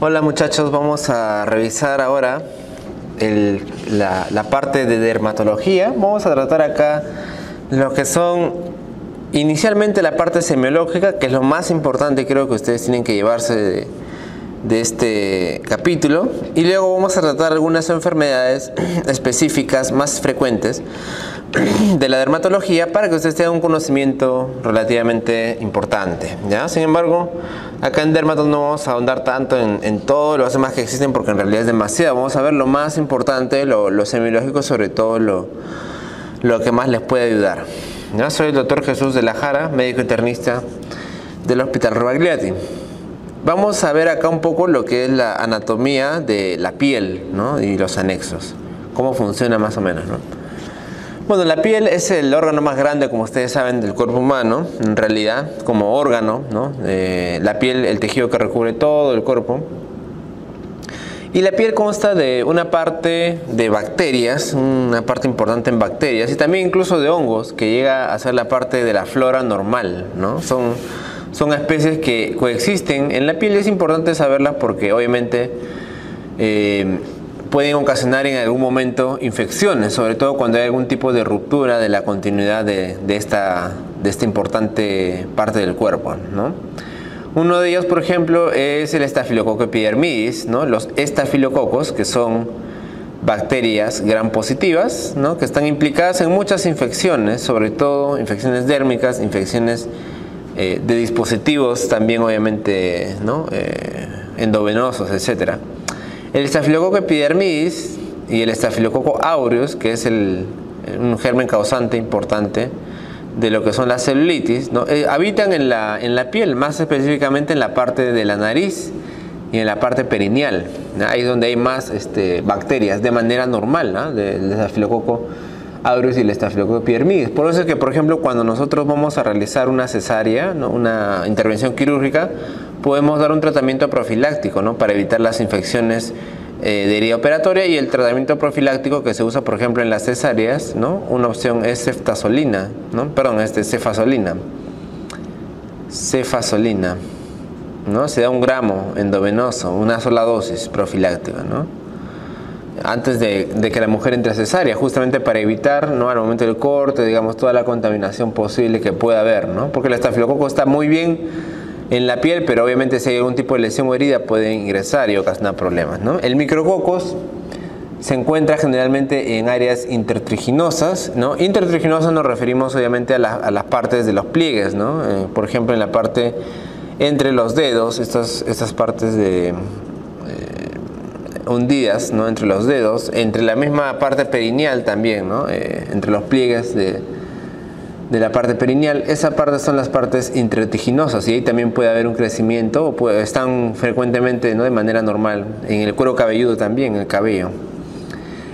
Hola muchachos, vamos a revisar ahora la parte de dermatología. Vamos a tratar acá lo que son inicialmente la parte semiológica, que es lo más importante, creo que ustedes tienen que llevarse de este capítulo, y luego vamos a tratar algunas enfermedades específicas más frecuentes de la dermatología para que ustedes tengan un conocimiento relativamente importante, ¿ya? Sin embargo, acá en dermato no vamos a ahondar tanto en todos los demás que existen porque en realidad es demasiado. Vamos a ver lo más importante, lo semiológico, sobre todo lo que más les puede ayudar, ¿ya? Soy el doctor Jesús de la Jara, médico internista del Hospital Robagliati. Vamos a ver acá un poco lo que es la anatomía de la piel, ¿no? Y los anexos, cómo funciona más o menos, ¿no? Bueno, la piel es el órgano más grande, como ustedes saben, del cuerpo humano, en realidad, como órgano, ¿no? La piel, el tejido que recubre todo el cuerpo. Y la piel consta de una parte de bacterias, una parte importante en bacterias, y también incluso de hongos, que llega a ser la parte de la flora normal, ¿no? Son especies que coexisten en la piel y es importante saberlas porque obviamente pueden ocasionar en algún momento infecciones, sobre todo cuando hay algún tipo de ruptura de la continuidad de esta importante parte del cuerpo, ¿no? Uno de ellos, por ejemplo, es el estafilococo epidermidis, ¿no? Los estafilococos, que son bacterias gram positivas, ¿no? Que están implicadas en muchas infecciones, sobre todo infecciones dérmicas, infecciones de dispositivos también, obviamente, ¿no? Endovenosos, etcétera. El estafilococo epidermidis y el estafilococo aureus, que es un germen causante importante de lo que son las celulitis, ¿no? Habitan en la piel, más específicamente en la parte de la nariz y en la parte perineal, ¿no? Ahí es donde hay más bacterias de manera normal, ¿no? Del estafilococo aureus y el estafilococo epidermidis. Por eso es que, por ejemplo, cuando nosotros vamos a realizar una cesárea, ¿no? Una intervención quirúrgica, podemos dar un tratamiento profiláctico, ¿no? Para evitar las infecciones de herida operatoria, y el tratamiento profiláctico que se usa, por ejemplo, en las cesáreas, ¿no? Una opción es ceftazolina, ¿no? Perdón, cefazolina, ¿no? Se da 1 gramo endovenoso, una sola dosis profiláctica, ¿no? Antes de que la mujer entre a cesárea, justamente para evitar, ¿no? Al momento del corte, digamos, toda la contaminación posible que pueda haber, ¿no? Porque el estafilococo está muy bien en la piel, pero obviamente si hay algún tipo de lesión o herida puede ingresar y ocasionar problemas, ¿no? El micrococos se encuentra generalmente en áreas intertriginosas, ¿no? Intertriginosas nos referimos obviamente a las partes de los pliegues, ¿no? Por ejemplo, en la parte entre los dedos, estas partes hundidas, ¿no? Entre los dedos, entre la misma parte perineal también, ¿no? Entre los pliegues de la parte perineal, esa parte son las partes intertriginosas, y ahí también puede haber un crecimiento, o están frecuentemente, ¿no? De manera normal, en el cuero cabelludo también, en el cabello.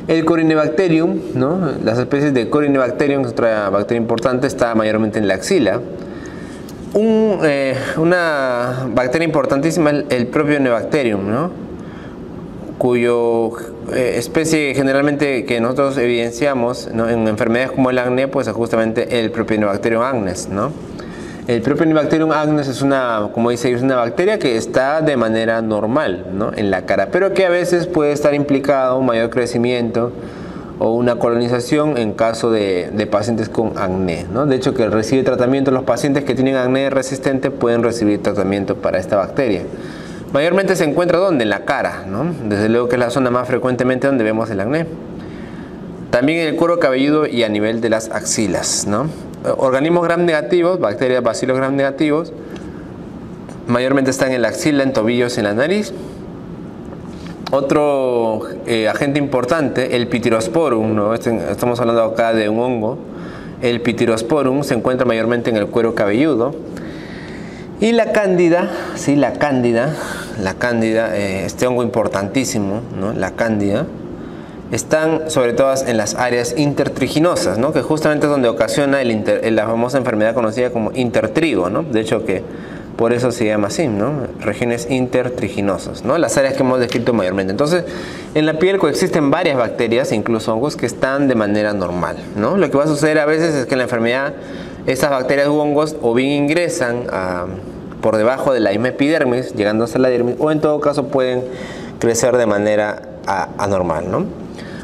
El Corynebacterium, ¿no? Las especies de Corynebacterium, que es otra bacteria importante, está mayormente en la axila. Una bacteria importantísima es el propio Nebacterium, ¿no? Cuyo especie generalmente que nosotros evidenciamos, ¿no? En enfermedades como el acné, pues es justamente el Propionibacterium acnes, ¿no? El Propionibacterium acnes es como dice, es una bacteria que está de manera normal, ¿no? En la cara, pero que a veces puede estar implicado un mayor crecimiento o una colonización en caso de pacientes con acné, ¿no? De hecho, que recibe tratamiento, los pacientes que tienen acné resistente pueden recibir tratamiento para esta bacteria. Mayormente se encuentra ¿dónde? En la cara, ¿no? Desde luego que es la zona más frecuentemente donde vemos el acné. También en el cuero cabelludo y a nivel de las axilas, ¿no? Organismos gram negativos, bacterias bacilos gram negativos, mayormente están en la axila, en tobillos, en la nariz. Otro agente importante, el Pityrosporum, ¿no? Estamos hablando acá de un hongo. El Pityrosporum se encuentra mayormente en el cuero cabelludo. Y la cándida, sí, la cándida, este hongo importantísimo, ¿no? La cándida, están sobre todo en las áreas intertriginosas, ¿no? Que justamente es donde ocasiona la famosa enfermedad conocida como intertrigo, ¿no? De hecho que por eso se llama así, ¿no? Regiones intertriginosas, ¿no? Las áreas que hemos descrito mayormente. Entonces, en la piel coexisten varias bacterias, incluso hongos, que están de manera normal, ¿no? Lo que va a suceder a veces es que en la enfermedad estas bacterias u hongos o bien ingresan por debajo de la misma epidermis, llegando hasta la dermis, o en todo caso pueden crecer de manera anormal, ¿no?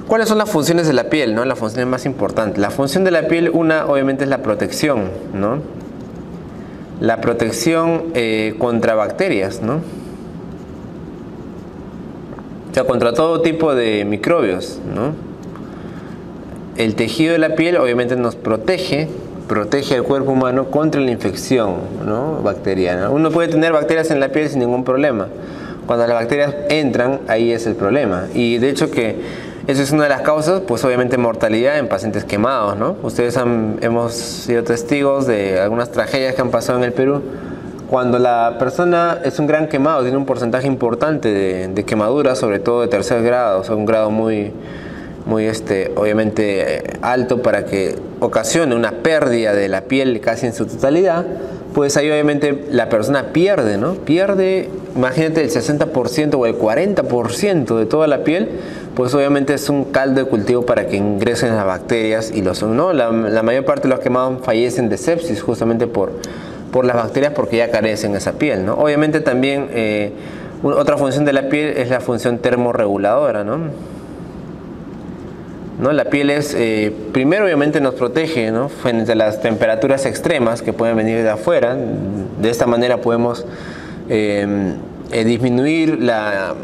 ¿Cuáles son las funciones de la piel, ¿no? Las funciones más importantes. La función de la piel, una, obviamente, es la protección, ¿no? La protección contra bacterias, ¿no? O sea, contra todo tipo de microbios, ¿no? El tejido de la piel, obviamente, nos protege al cuerpo humano contra la infección, ¿no? Bacteriana. Uno puede tener bacterias en la piel sin ningún problema. Cuando las bacterias entran, ahí es el problema. Y de hecho que eso es una de las causas, pues obviamente mortalidad en pacientes quemados, ¿no? Hemos sido testigos de algunas tragedias que han pasado en el Perú. Cuando la persona es un gran quemado, tiene un porcentaje importante de quemaduras, sobre todo de tercer grado, o sea, un grado muy obviamente alto para que ocasione una pérdida de la piel casi en su totalidad, pues ahí obviamente la persona pierde, ¿no? Pierde, imagínate, el 60% o el 40% de toda la piel, pues obviamente es un caldo de cultivo para que ingresen las bacterias y ¿no? La mayor parte de los quemados fallecen de sepsis justamente por las bacterias porque ya carecen esa piel, ¿no? Obviamente también otra función de la piel es la función termorreguladora, ¿no? La piel es, primero obviamente nos protege, ¿no? Frente a las temperaturas extremas que pueden venir de afuera. De esta manera podemos disminuir la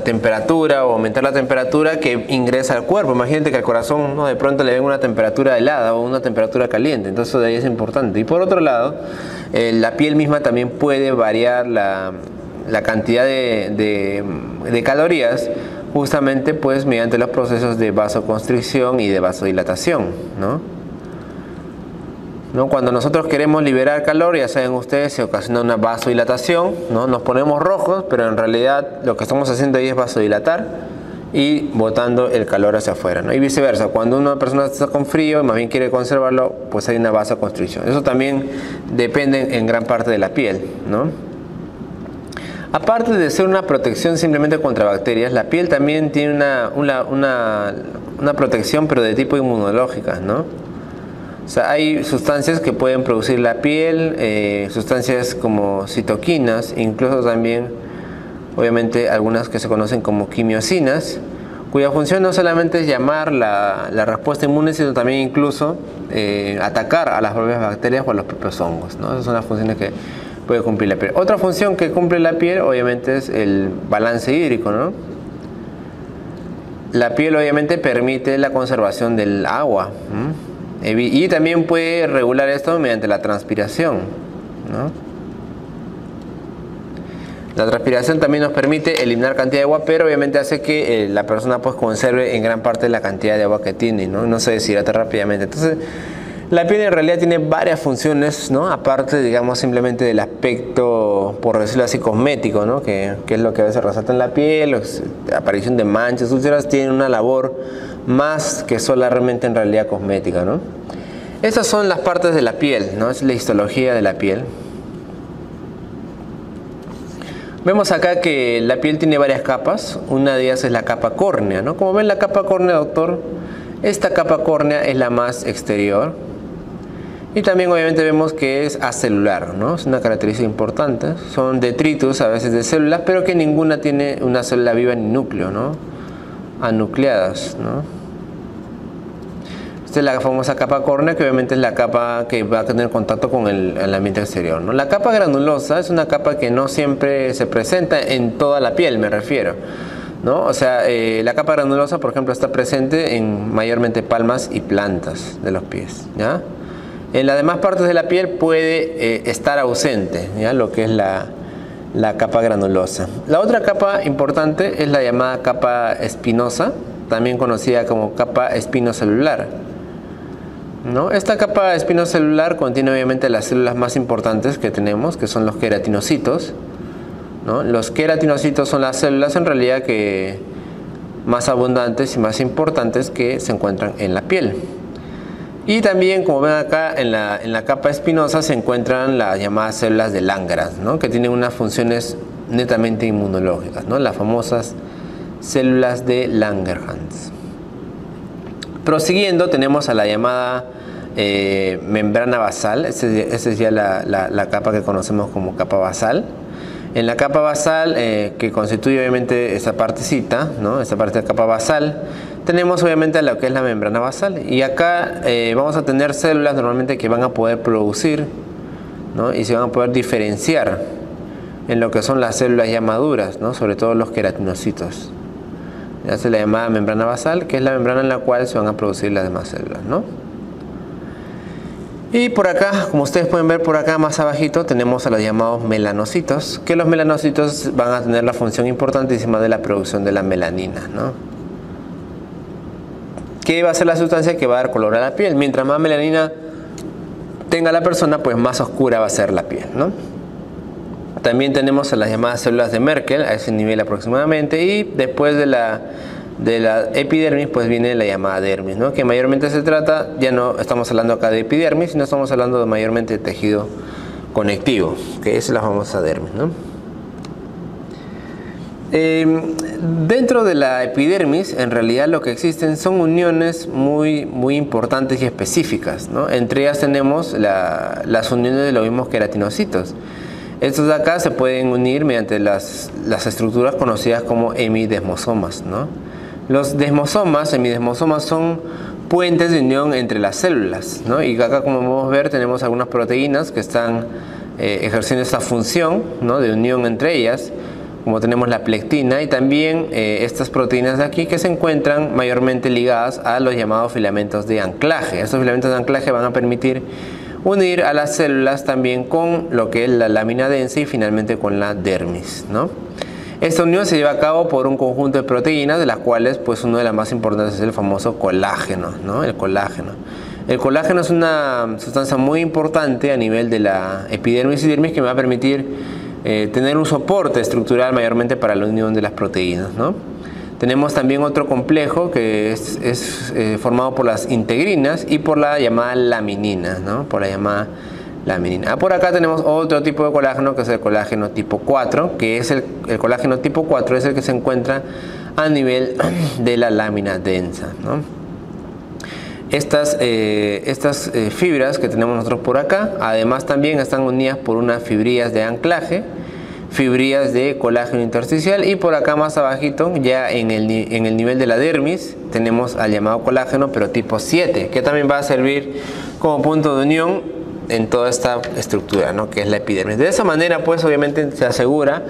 temperatura o aumentar la temperatura que ingresa al cuerpo. Imagínate que al corazón, ¿no? De pronto le ven una temperatura helada o una temperatura caliente, entonces de ahí es importante. Y por otro lado, la piel misma también puede variar la cantidad de calorías, justamente pues mediante los procesos de vasoconstricción y de vasodilatación, ¿no? Cuando nosotros queremos liberar calor, ya saben ustedes, se ocasiona una vasodilatación, ¿no? Nos ponemos rojos, pero en realidad lo que estamos haciendo ahí es vasodilatar y botando el calor hacia afuera, ¿no? Y viceversa, cuando una persona está con frío y más bien quiere conservarlo, pues hay una vasoconstricción. Eso también depende en gran parte de la piel, ¿no? Aparte de ser una protección simplemente contra bacterias, la piel también tiene una protección, pero de tipo inmunológica, ¿no? O sea, hay sustancias que pueden producir la piel, sustancias como citoquinas, incluso también, obviamente, algunas que se conocen como quimiosinas, cuya función no solamente es llamar la respuesta inmune, sino también incluso atacar a las propias bacterias o a los propios hongos, ¿no? Esas son las funciones que puede cumplir la piel. Otra función que cumple la piel obviamente es el balance hídrico, ¿no? La piel obviamente permite la conservación del agua, ¿no? Y también puede regular esto mediante la transpiración, ¿no? La transpiración también nos permite eliminar cantidad de agua, pero obviamente hace que la persona pues conserve en gran parte la cantidad de agua que tiene, ¿no? No se deshidrata rápidamente. Entonces, la piel en realidad tiene varias funciones, ¿no? Aparte, digamos, simplemente del aspecto, por decirlo así, cosmético, ¿no? Que es lo que a veces resalta en la piel, la aparición de manchas, úlceras, tiene una labor más que solamente en realidad cosmética, ¿no? Esas son las partes de la piel, ¿no? Es la histología de la piel. Vemos acá que la piel tiene varias capas. Una de ellas es la capa córnea, ¿no? Como ven, la capa córnea, doctor, esta capa córnea es la más exterior. Y también obviamente vemos que es acelular, ¿no? Es una característica importante. Son detritus a veces de células, pero que ninguna tiene una célula viva ni núcleo, ¿no? Anucleadas, ¿no? Esta es la famosa capa córnea, que obviamente es la capa que va a tener contacto con el ambiente exterior, ¿no? La capa granulosa es una capa que no siempre se presenta en toda la piel, me refiero, ¿no? O sea, la capa granulosa, por ejemplo, está presente en mayormente palmas y plantas de los pies, ¿ya? En las demás partes de la piel puede estar ausente, ¿ya? Lo que es la capa granulosa. La otra capa importante es la llamada capa espinosa, también conocida como capa espinocelular, ¿no? Esta capa espinocelular contiene obviamente las células más importantes que tenemos, que son los queratinocitos, ¿no? Los queratinocitos son las células en realidad que más abundantes y más importantes que se encuentran en la piel. Y también, como ven acá, en la capa espinosa se encuentran las llamadas células de Langerhans, ¿no? Que tienen unas funciones netamente inmunológicas, ¿no? Las famosas células de Langerhans. Prosiguiendo, tenemos a la llamada membrana basal. Esa es ya la capa que conocemos como capa basal. En la capa basal, que constituye obviamente esta partecita, ¿no? Esta parte de capa basal, tenemos obviamente lo que es la membrana basal. Y acá vamos a tener células normalmente que van a poder producir, ¿no? Y se van a poder diferenciar en lo que son las células ya maduras, ¿no? Sobre todo los queratinocitos. Ya se le llama membrana basal, que es la membrana en la cual se van a producir las demás células, ¿no? Y por acá, como ustedes pueden ver por acá más abajito, tenemos a los llamados melanocitos, que los melanocitos van a tener la función importantísima de la producción de la melanina, ¿no? ¿Qué va a ser la sustancia que va a dar color a la piel? Mientras más melanina tenga la persona, pues más oscura va a ser la piel, ¿no? También tenemos a las llamadas células de Merkel, a ese nivel aproximadamente, y después de la epidermis pues viene la llamada dermis, ¿no? Que mayormente se trata, ya no estamos hablando acá de epidermis, sino estamos hablando de mayormente de tejido conectivo, que es la famosa dermis, ¿no? Dentro de la epidermis, en realidad lo que existen son uniones muy importantes y específicas, ¿no? Entre ellas tenemos las uniones de los mismos queratinocitos. Estos de acá se pueden unir mediante las estructuras conocidas como hemidesmosomas, ¿no? Los desmosomas, hemidesmosomas, son puentes de unión entre las células, ¿no? Y acá, como podemos ver, tenemos algunas proteínas que están ejerciendo esta función, ¿no? De unión entre ellas, como tenemos la plectina, y también estas proteínas de aquí que se encuentran mayormente ligadas a los llamados filamentos de anclaje. Estos filamentos de anclaje van a permitir unir a las células también con lo que es la lámina densa y finalmente con la dermis, ¿no? Esta unión se lleva a cabo por un conjunto de proteínas, de las cuales pues una de las más importantes es el famoso colágeno, ¿no? El colágeno. El colágeno es una sustancia muy importante a nivel de la epidermis y dermis que me va a permitir tener un soporte estructural mayormente para la unión de las proteínas, ¿no? Tenemos también otro complejo que es formado por las integrinas y por la llamada laminina, ¿no? Por la llamada laminina. Por acá tenemos otro tipo de colágeno que es el colágeno tipo 4, que es el colágeno tipo 4 es el que se encuentra a nivel de la lámina densa, ¿no? Estas fibras que tenemos nosotros por acá, además también están unidas por unas fibrillas de anclaje, fibrillas de colágeno intersticial, y por acá más abajito, ya en el nivel de la dermis, tenemos al llamado colágeno pero tipo 7, que también va a servir como punto de unión en toda esta estructura, ¿no? Que es la epidermis. De esa manera pues obviamente se asegura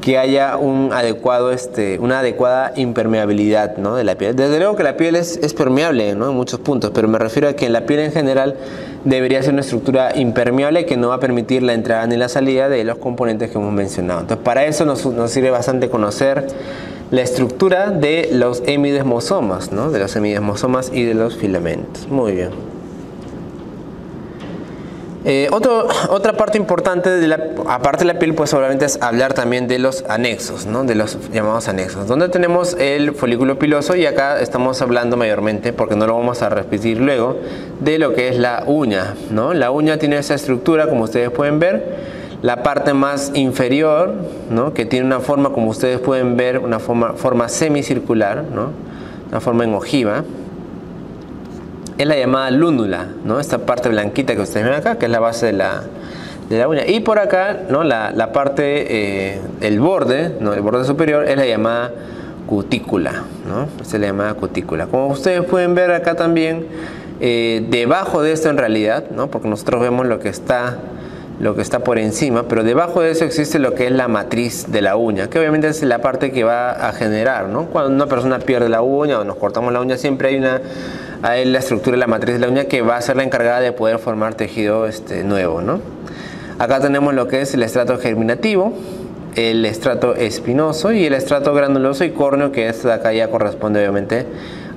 que haya una adecuada impermeabilidad, ¿no? De la piel. Desde luego que la piel es permeable, ¿no? En muchos puntos, pero me refiero a que en la piel en general debería ser una estructura impermeable que no va a permitir la entrada ni la salida de los componentes que hemos mencionado. Entonces para eso nos sirve bastante conocer la estructura de los hemidesmosomas, ¿no? De los hemidesmosomas y de los filamentos. Muy bien. Otra parte importante, aparte de la piel, pues obviamente es hablar también de los anexos, ¿no? De los llamados anexos, donde tenemos el folículo piloso, y acá estamos hablando mayormente, porque no lo vamos a repetir luego, de lo que es la uña, ¿no? La uña tiene esa estructura, como ustedes pueden ver, la parte más inferior, ¿no? Que tiene una forma, como ustedes pueden ver, una forma semicircular, ¿no? Una forma en ojiva. Es la llamada lúnula, ¿no? Esta parte blanquita que ustedes ven acá, que es la base de la uña. Y por acá, ¿no? La parte, el borde, ¿no? El borde superior es la llamada cutícula, ¿no? Esta es la llamada cutícula. Como ustedes pueden ver acá también, debajo de esto en realidad, ¿no? Porque nosotros vemos lo que está por encima, pero debajo de eso existe lo que es la matriz de la uña, que obviamente es la parte que va a generar, ¿no? Cuando una persona pierde la uña o nos cortamos la uña, siempre hay la estructura de la matriz de la uña que va a ser la encargada de poder formar tejido nuevo, ¿no? Acá tenemos lo que es el estrato germinativo, el estrato espinoso y el estrato granuloso y córneo, que es acá ya corresponde obviamente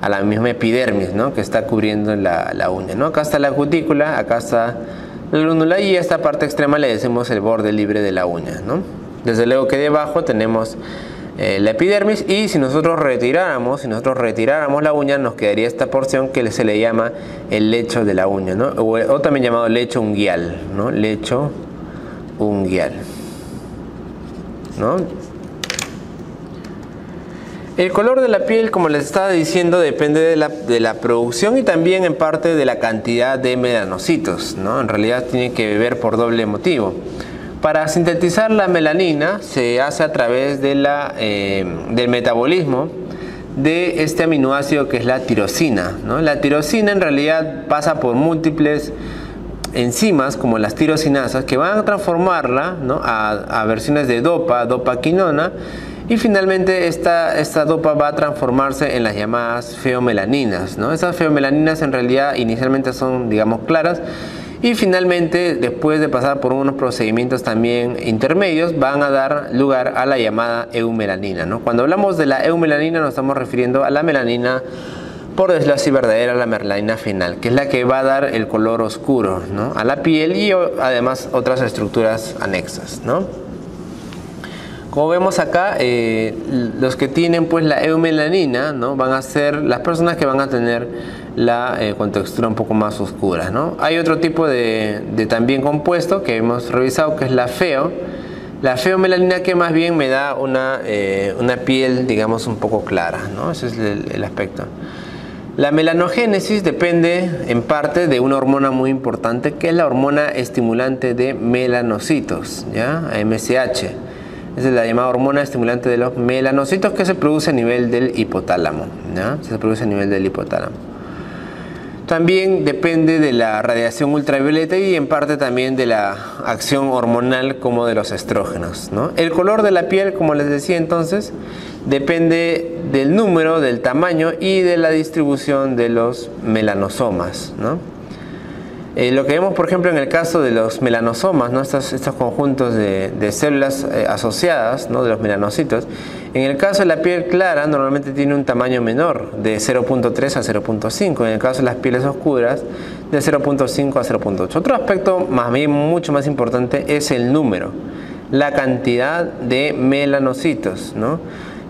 a la misma epidermis, ¿no? Que está cubriendo la uña, ¿no? Acá está la cutícula, acá está la lúnula, y esta parte extrema le decimos el borde libre de la uña, ¿no? Desde luego que debajo tenemos la epidermis, y si nosotros retiráramos la uña, nos quedaría esta porción que se le llama el lecho de la uña, ¿no? O también llamado lecho unguial, ¿no? Lecho unguial, ¿no? El color de la piel, como les estaba diciendo, depende de la producción y también en parte de la cantidad de melanocitos, ¿no? En realidad tiene que ver por doble motivo. Para sintetizar la melanina se hace a través de del metabolismo de este aminoácido que es la tirosina, ¿no? La tirosina en realidad pasa por múltiples enzimas como las tirosinasas que van a transformarla, ¿no?, a versiones de dopaquinona, y finalmente esta dopa va a transformarse en las llamadas feomelaninas, ¿no? Esas feomelaninas en realidad inicialmente son, digamos, claras, y finalmente, después de pasar por unos procedimientos también intermedios, van a dar lugar a la llamada eumelanina, ¿no? Cuando hablamos de la eumelanina nos estamos refiriendo a la melanina, por decirlo así, verdadera, la melanina final, que es la que va a dar el color oscuro, ¿no?, a la piel y además otras estructuras anexas, ¿no? Como vemos acá, los que tienen pues la eumelanina, ¿no?, van a ser las personas que van a tener la contextura un poco más oscura, ¿no? Hay otro tipo de también compuesto que hemos revisado, que es la feomelanina, que más bien me da una piel, digamos, un poco clara, ¿no? Ese es el aspecto. La melanogénesis depende en parte de una hormona muy importante, que es la hormona estimulante de melanocitos, ¿ya? MSH. Esa es la llamada hormona estimulante de los melanocitos, que se produce a nivel del hipotálamo, ¿ya? Se produce a nivel del hipotálamo. También depende de la radiación ultravioleta y en parte también de la acción hormonal como de los estrógenos, ¿no? El color de la piel, como les decía entonces, depende del número, del tamaño y de la distribución de los melanosomas, ¿no? Lo que vemos, por ejemplo, en el caso de los melanosomas, ¿no?, estos conjuntos de células asociadas, ¿no?, de los melanocitos, en el caso de la piel clara normalmente tiene un tamaño menor, de 0.3 a 0.5, en el caso de las pieles oscuras de 0.5 a 0.8. Otro aspecto más bien mucho más importante es el número, la cantidad de melanocitos, ¿no?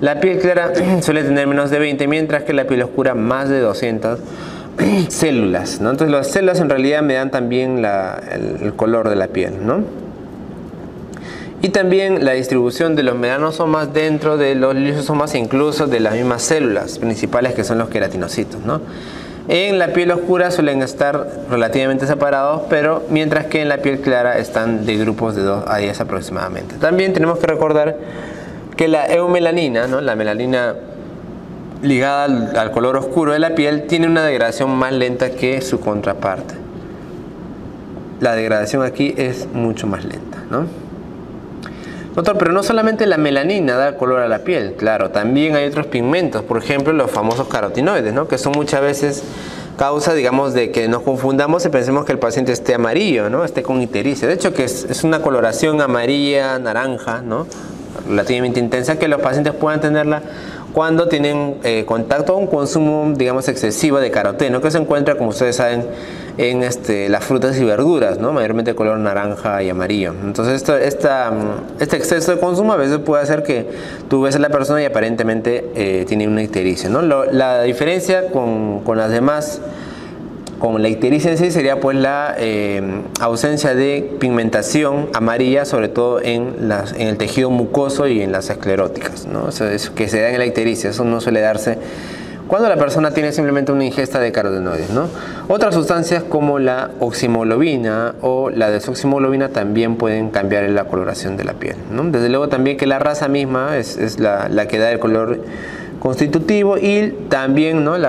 La piel clara suele tener menos de 20, mientras que la piel oscura más de 200 células, ¿no? Entonces las células en realidad me dan también el color de la piel, ¿no? Y también la distribución de los melanosomas dentro de los lisosomas e incluso de las mismas células principales, que son los queratinocitos, ¿no? En la piel oscura suelen estar relativamente separados, pero mientras que en la piel clara están de grupos de 2 a 10 aproximadamente. También tenemos que recordar que la eumelanina, ¿no?, la melanina ligada al color oscuro de la piel, tiene una degradación más lenta que su contraparte. La degradación aquí es mucho más lenta, ¿no? Doctor, pero no solamente la melanina da color a la piel, claro, también hay otros pigmentos, por ejemplo los famosos carotenoides, ¿no?, que son muchas veces causa, digamos, de que nos confundamos y pensemos que el paciente esté amarillo, ¿no?, esté con ictericia. De hecho, que es una coloración amarilla, naranja, ¿no?, relativamente intensa, que los pacientes puedan tenerla cuando tienen contacto o un consumo, digamos, excesivo de caroteno, que se encuentra, como ustedes saben, en las frutas y verduras, ¿no?, mayormente de color naranja y amarillo. Entonces este exceso de consumo a veces puede hacer que tú ves a la persona y aparentemente tiene una ictericia, ¿no? La diferencia con las demás, con la ictericia en sí, sería pues la ausencia de pigmentación amarilla, sobre todo en el tejido mucoso y en las escleróticas, ¿no? Eso es que se da en la ictericia. Eso no suele darse cuando la persona tiene simplemente una ingesta de carotenoides, ¿no? Otras sustancias como la oximoglobina o la desoximoglobina también pueden cambiar la coloración de la piel, ¿no? Desde luego también que la raza misma es la que da el color constitutivo, y también, ¿no?, el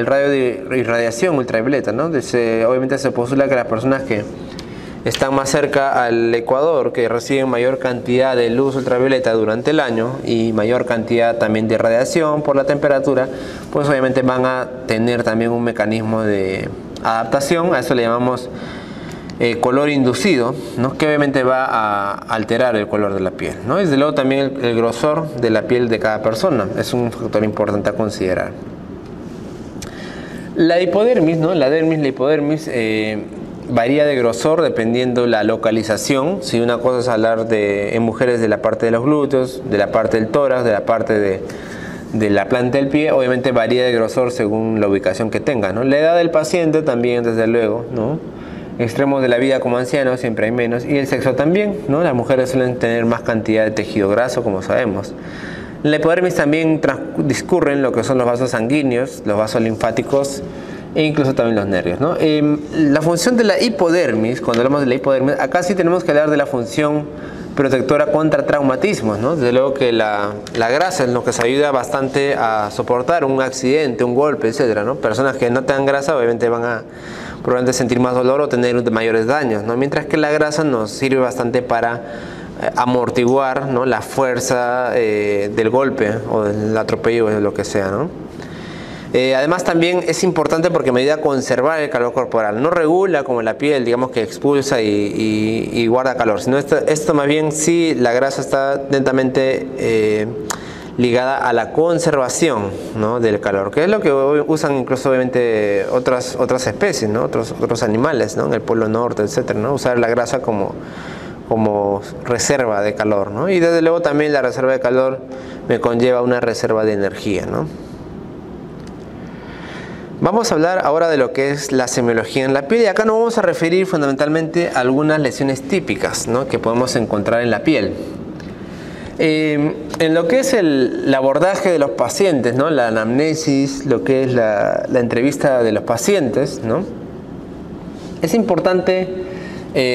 radio de irradiación ultravioleta, ¿no? Obviamente se postula que las personas que están más cerca al ecuador, que reciben mayor cantidad de luz ultravioleta durante el año y mayor cantidad también de radiación por la temperatura, pues obviamente van a tener también un mecanismo de adaptación. A eso le llamamos color inducido, ¿no?, que obviamente va a alterar el color de la piel, ¿no? Desde luego también el grosor de la piel de cada persona es un factor importante a considerar. La hipodermis, ¿no?, la hipodermis varía de grosor dependiendo la localización. Si una cosa es hablar en mujeres de la parte de los glúteos, de la parte del tórax, de la parte de la planta del pie, obviamente varía de grosor según la ubicación que tenga, ¿no? La edad del paciente también, desde luego, ¿no? Extremos de la vida como ancianos siempre hay menos, y el sexo también, ¿no? Las mujeres suelen tener más cantidad de tejido graso, como sabemos. En la hipodermis también discurren lo que son los vasos sanguíneos, los vasos linfáticos e incluso también los nervios, ¿no? La función de la hipodermis, cuando hablamos de la hipodermis, acá sí tenemos que hablar de la función protectora contra traumatismos, ¿no? Desde luego que la grasa es lo que se ayuda bastante a soportar un accidente, un golpe, etcétera, ¿no? Personas que no tengan grasa obviamente van a probablemente sentir más dolor o tener mayores daños, ¿no? Mientras que la grasa nos sirve bastante para amortiguar, ¿no?, la fuerza del golpe o del atropello o de lo que sea, ¿no? Además también es importante porque me ayuda a conservar el calor corporal. No regula como la piel, digamos, que expulsa y guarda calor, sino esto más bien sí, la grasa está netamente ligada a la conservación, ¿no?, del calor, que es lo que usan incluso obviamente otras especies, ¿no?, otros animales, ¿no?, en el Polo Norte, etcétera, ¿no?, usar la grasa como reserva de calor, ¿no? Y desde luego también la reserva de calor me conlleva una reserva de energía, ¿no? Vamos a hablar ahora de lo que es la semiología en la piel, y acá nos vamos a referir fundamentalmente a algunas lesiones típicas, ¿no?, que podemos encontrar en la piel. En lo que es el abordaje de los pacientes, ¿no?, la anamnesis, lo que es la entrevista de los pacientes, ¿no?, es importante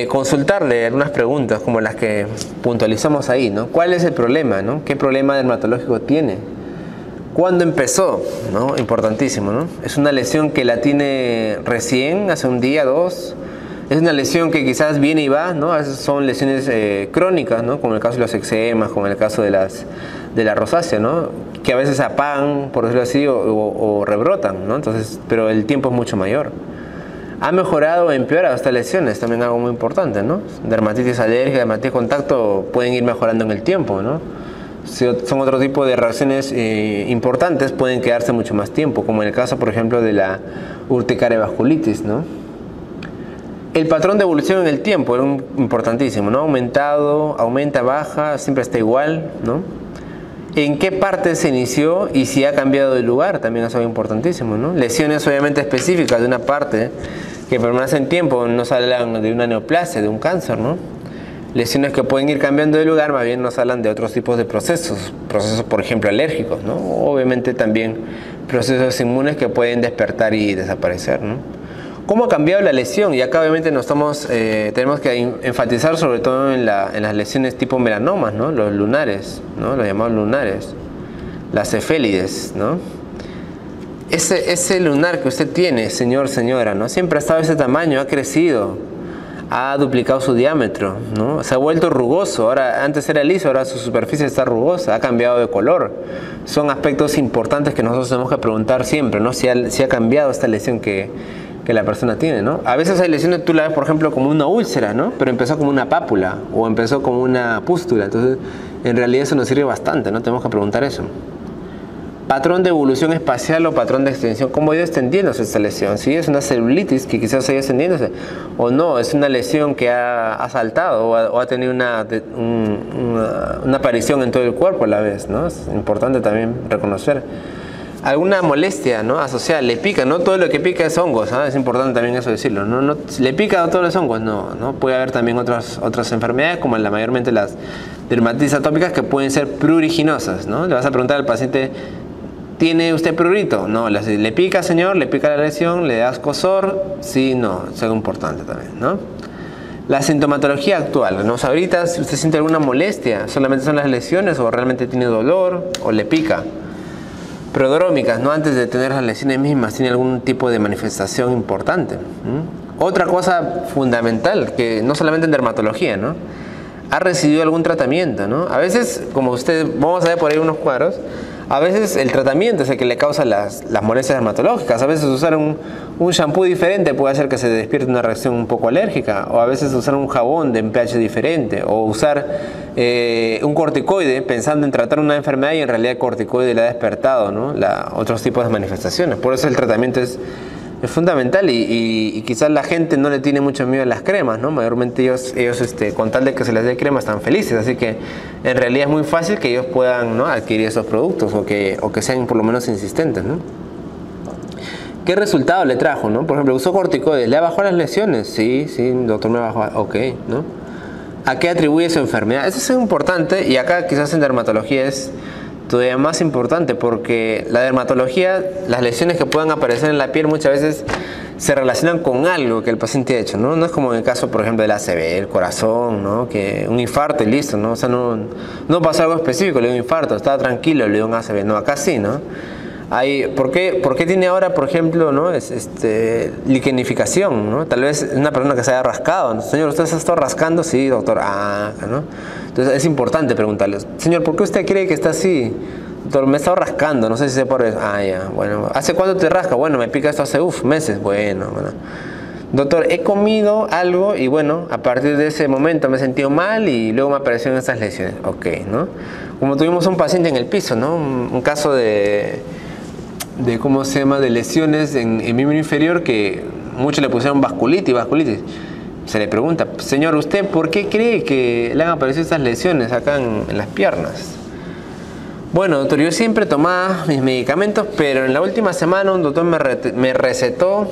consultarle algunas preguntas como las que puntualizamos ahí, ¿no? ¿Cuál es el problema, ¿no? ¿Qué problema dermatológico tiene? ¿Cuándo empezó? ¿No? Importantísimo, ¿no? ¿Es una lesión que la tiene recién, hace un día, dos? ¿Es una lesión que quizás viene y va, ¿no? A veces son lesiones crónicas, ¿no?, como el caso de los eczemas, como el caso de la rosácea, ¿no?, que a veces apagan, por decirlo así, o rebrotan, ¿no? Entonces, pero el tiempo es mucho mayor. ¿Ha mejorado o empeorado estas lesiones? También algo muy importante, ¿no? Dermatitis alérgica, dermatitis de contacto pueden ir mejorando en el tiempo, ¿no? Si son otro tipo de reacciones importantes, pueden quedarse mucho más tiempo, como en el caso, por ejemplo, de la urticaria vasculitis, ¿no? El patrón de evolución en el tiempo es importantísimo, ¿no? Aumentado, aumenta, baja, siempre está igual, ¿no? ¿En qué parte se inició y si ha cambiado de lugar? También es algo importantísimo, ¿no? Lesiones obviamente específicas de una parte que permanecen tiempo, no hablan de una neoplasia, de un cáncer, ¿no? Lesiones que pueden ir cambiando de lugar, más bien nos hablan de otros tipos de procesos, por ejemplo alérgicos, ¿no? Obviamente también procesos inmunes que pueden despertar y desaparecer, ¿no? ¿Cómo ha cambiado la lesión? Y acá obviamente tenemos que enfatizar sobre todo en las lesiones tipo melanomas, ¿no? Los lunares, ¿no? Los llamados lunares, las cefélides, ¿no? Ese lunar que usted tiene, señor, señora, ¿no?, siempre ha estado de ese tamaño, ha crecido, ha duplicado su diámetro, ¿no? Se ha vuelto rugoso, antes era liso, ahora su superficie está rugosa, ha cambiado de color. Son aspectos importantes que nosotros tenemos que preguntar siempre, ¿no? Si ha cambiado esta lesión que la persona tiene, ¿no? A veces hay lesiones, tú la ves, por ejemplo, como una úlcera, ¿no?, pero empezó como una pápula o empezó como una pústula. Entonces, en realidad eso nos sirve bastante, ¿no? Tenemos que preguntar eso. Patrón de evolución espacial o patrón de extensión. ¿Cómo ha ido extendiéndose esta lesión? ¿Sí? ¿Es una celulitis que quizás haya extendiéndose? ¿O no? ¿Es una lesión que ha saltado o ha tenido una aparición en todo el cuerpo a la vez, ¿no? Es importante también reconocer. Alguna molestia, ¿no?, asociada, le pica, no todo lo que pica es hongos, ¿eh? Es importante también eso decirlo, no le pica a todos los hongos, no puede haber también otras enfermedades como mayormente las dermatitis atópicas que pueden ser pruriginosas, ¿no? Le vas a preguntar al paciente, ¿tiene usted prurito? No, le pica, señor, le pica la lesión, le da escozor, sí, no, es algo importante también, ¿no? La sintomatología actual, ¿no? Ahorita si usted siente alguna molestia, solamente son las lesiones o realmente tiene dolor o le pica. Prodrómicas, ¿no? Antes de tener las lesiones mismas, tiene algún tipo de manifestación importante. Otra cosa fundamental, que no solamente en dermatología, ¿no?, ha recibido algún tratamiento, ¿no? A veces, como vamos a ver por ahí unos cuadros, a veces el tratamiento es el que le causa las molestias dermatológicas. A veces usar un shampoo diferente puede hacer que se despierte una reacción un poco alérgica, o a veces usar un jabón de pH diferente, o usar un corticoide pensando en tratar una enfermedad y en realidad el corticoide le ha despertado, ¿no?, otros tipos de manifestaciones. Por eso el tratamiento es fundamental y quizás la gente no le tiene mucho miedo a las cremas, ¿no? Mayormente ellos con tal de que se les dé crema están felices, así que en realidad es muy fácil que ellos puedan, ¿no?, adquirir esos productos o que sean por lo menos insistentes, ¿no? ¿Qué resultado le trajo, no? Por ejemplo, usó corticoides, ¿le ha bajado las lesiones? Sí, doctor, me bajó, ok, ¿no? ¿A qué atribuye su enfermedad? Eso es importante y acá quizás en dermatología es todavía más importante, porque la dermatología, las lesiones que puedan aparecer en la piel muchas veces se relacionan con algo que el paciente ha hecho, ¿no? No es como en el caso, por ejemplo, del ACV, el corazón, ¿no? Que un infarto y listo, ¿no? O sea, no pasó algo específico, le dio un infarto, estaba tranquilo, le dio un ACV. No, acá sí, ¿no? ¿Por qué tiene ahora, por ejemplo, ¿no? Liquenificación, ¿no? Tal vez una persona que se haya rascado. Señor, ¿usted se ha estado rascando? Sí, doctor. Ah, ¿no? Entonces es importante preguntarle, señor, ¿por qué usted cree que está así? Doctor, me he estado rascando, no sé si se por eso. Ah, ya, bueno. ¿Hace cuánto te rasca? Bueno, me pica esto hace meses. Bueno. Doctor, he comido algo y bueno, a partir de ese momento me he sentido mal y luego me aparecieron estas lesiones. Ok, ¿no? Como tuvimos un paciente en el piso, ¿no? Un caso de ¿cómo se llama? De lesiones en miembro inferior que muchos le pusieron vasculitis. Se le pregunta, señor, ¿usted por qué cree que le han aparecido estas lesiones acá en las piernas? Bueno, doctor, yo siempre tomaba mis medicamentos, pero en la última semana un doctor me recetó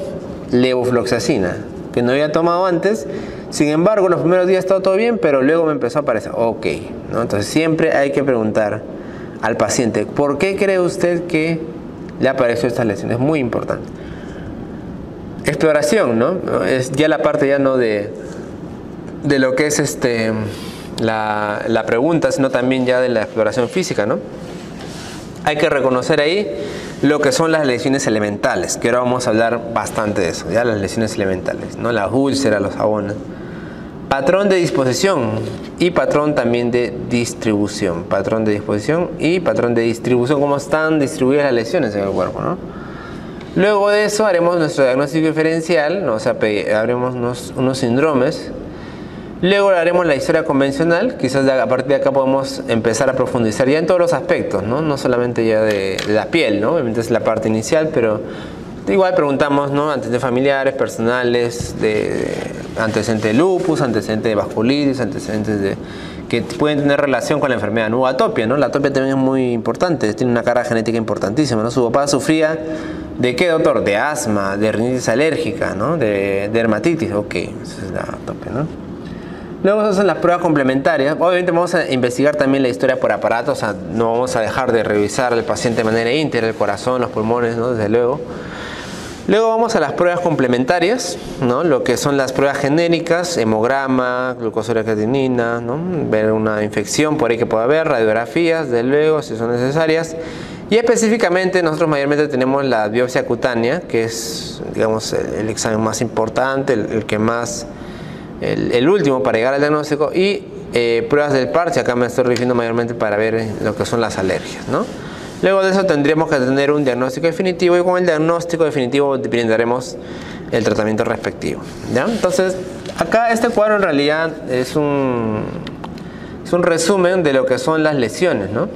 levofloxacina, que no había tomado antes. Sin embargo, los primeros días estaba todo bien, pero luego me empezó a aparecer. Ok, ¿no? Entonces siempre hay que preguntar al paciente, ¿por qué cree usted que le apareció esta lesión? Es muy importante. Exploración, ¿no? Es ya la parte ya no de lo que es la pregunta, sino también ya de la exploración física, ¿no? Hay que reconocer ahí lo que son las lesiones elementales, que ahora vamos a hablar bastante de eso, ya las lesiones elementales, ¿no? Las úlceras, los jabones. Patrón de disposición y patrón también de distribución. Patrón de disposición y patrón de distribución, cómo están distribuidas las lesiones en el cuerpo, ¿no? Luego de eso haremos nuestro diagnóstico diferencial, ¿no? O sea, haremos unos síndromes. Luego haremos la historia convencional, quizás a partir de acá podemos empezar a profundizar ya en todos los aspectos, ¿no? No solamente ya de la piel, ¿no? Obviamente es la parte inicial, pero igual preguntamos, ¿no? Antecedentes familiares, personales, antecedentes de lupus, antecedentes de vasculitis, antecedentes que pueden tener relación con la enfermedad, ¿no? Atopia, ¿no? La atopia también es muy importante, tiene una carga genética importantísima, ¿no? Su papá sufría ¿de qué, doctor? De asma, de rinitis alérgica, ¿no? De dermatitis. Ok, esa es la atopia, ¿no? Luego se hacen las pruebas complementarias. Obviamente vamos a investigar también la historia por aparato, o sea, no vamos a dejar de revisar al paciente de manera íntegra, el corazón, los pulmones, ¿no? Desde luego. Luego vamos a las pruebas complementarias, ¿no? Lo que son las pruebas genéricas, hemograma, glucosuria creatinina, ¿no? Ver una infección por ahí que pueda haber, radiografías, desde luego, si son necesarias. Y específicamente nosotros mayormente tenemos la biopsia cutánea, que es, digamos, el examen más importante, el que más, el último para llegar al diagnóstico, y pruebas del parche, acá me estoy refiriendo mayormente para ver lo que son las alergias, ¿no? Luego de eso tendríamos que tener un diagnóstico definitivo y con el diagnóstico definitivo brindaremos el tratamiento respectivo, ¿ya? Entonces, acá este cuadro en realidad es un resumen de lo que son las lesiones, ¿no?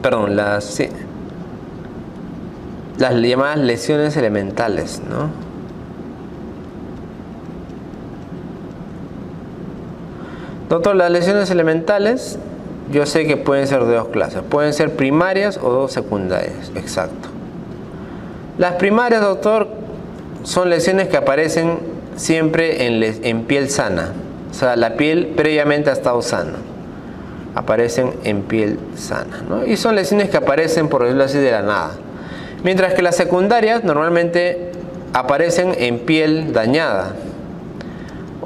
Perdón, las llamadas lesiones elementales, ¿no? Doctor, las lesiones elementales yo sé que pueden ser de dos clases, pueden ser primarias o secundarias, exacto. Las primarias, doctor, son lesiones que aparecen siempre en piel sana, o sea, la piel previamente ha estado sana, aparecen en piel sana, ¿no? Y son lesiones que aparecen, por decirlo así, de la nada. Mientras que las secundarias normalmente aparecen en piel dañada.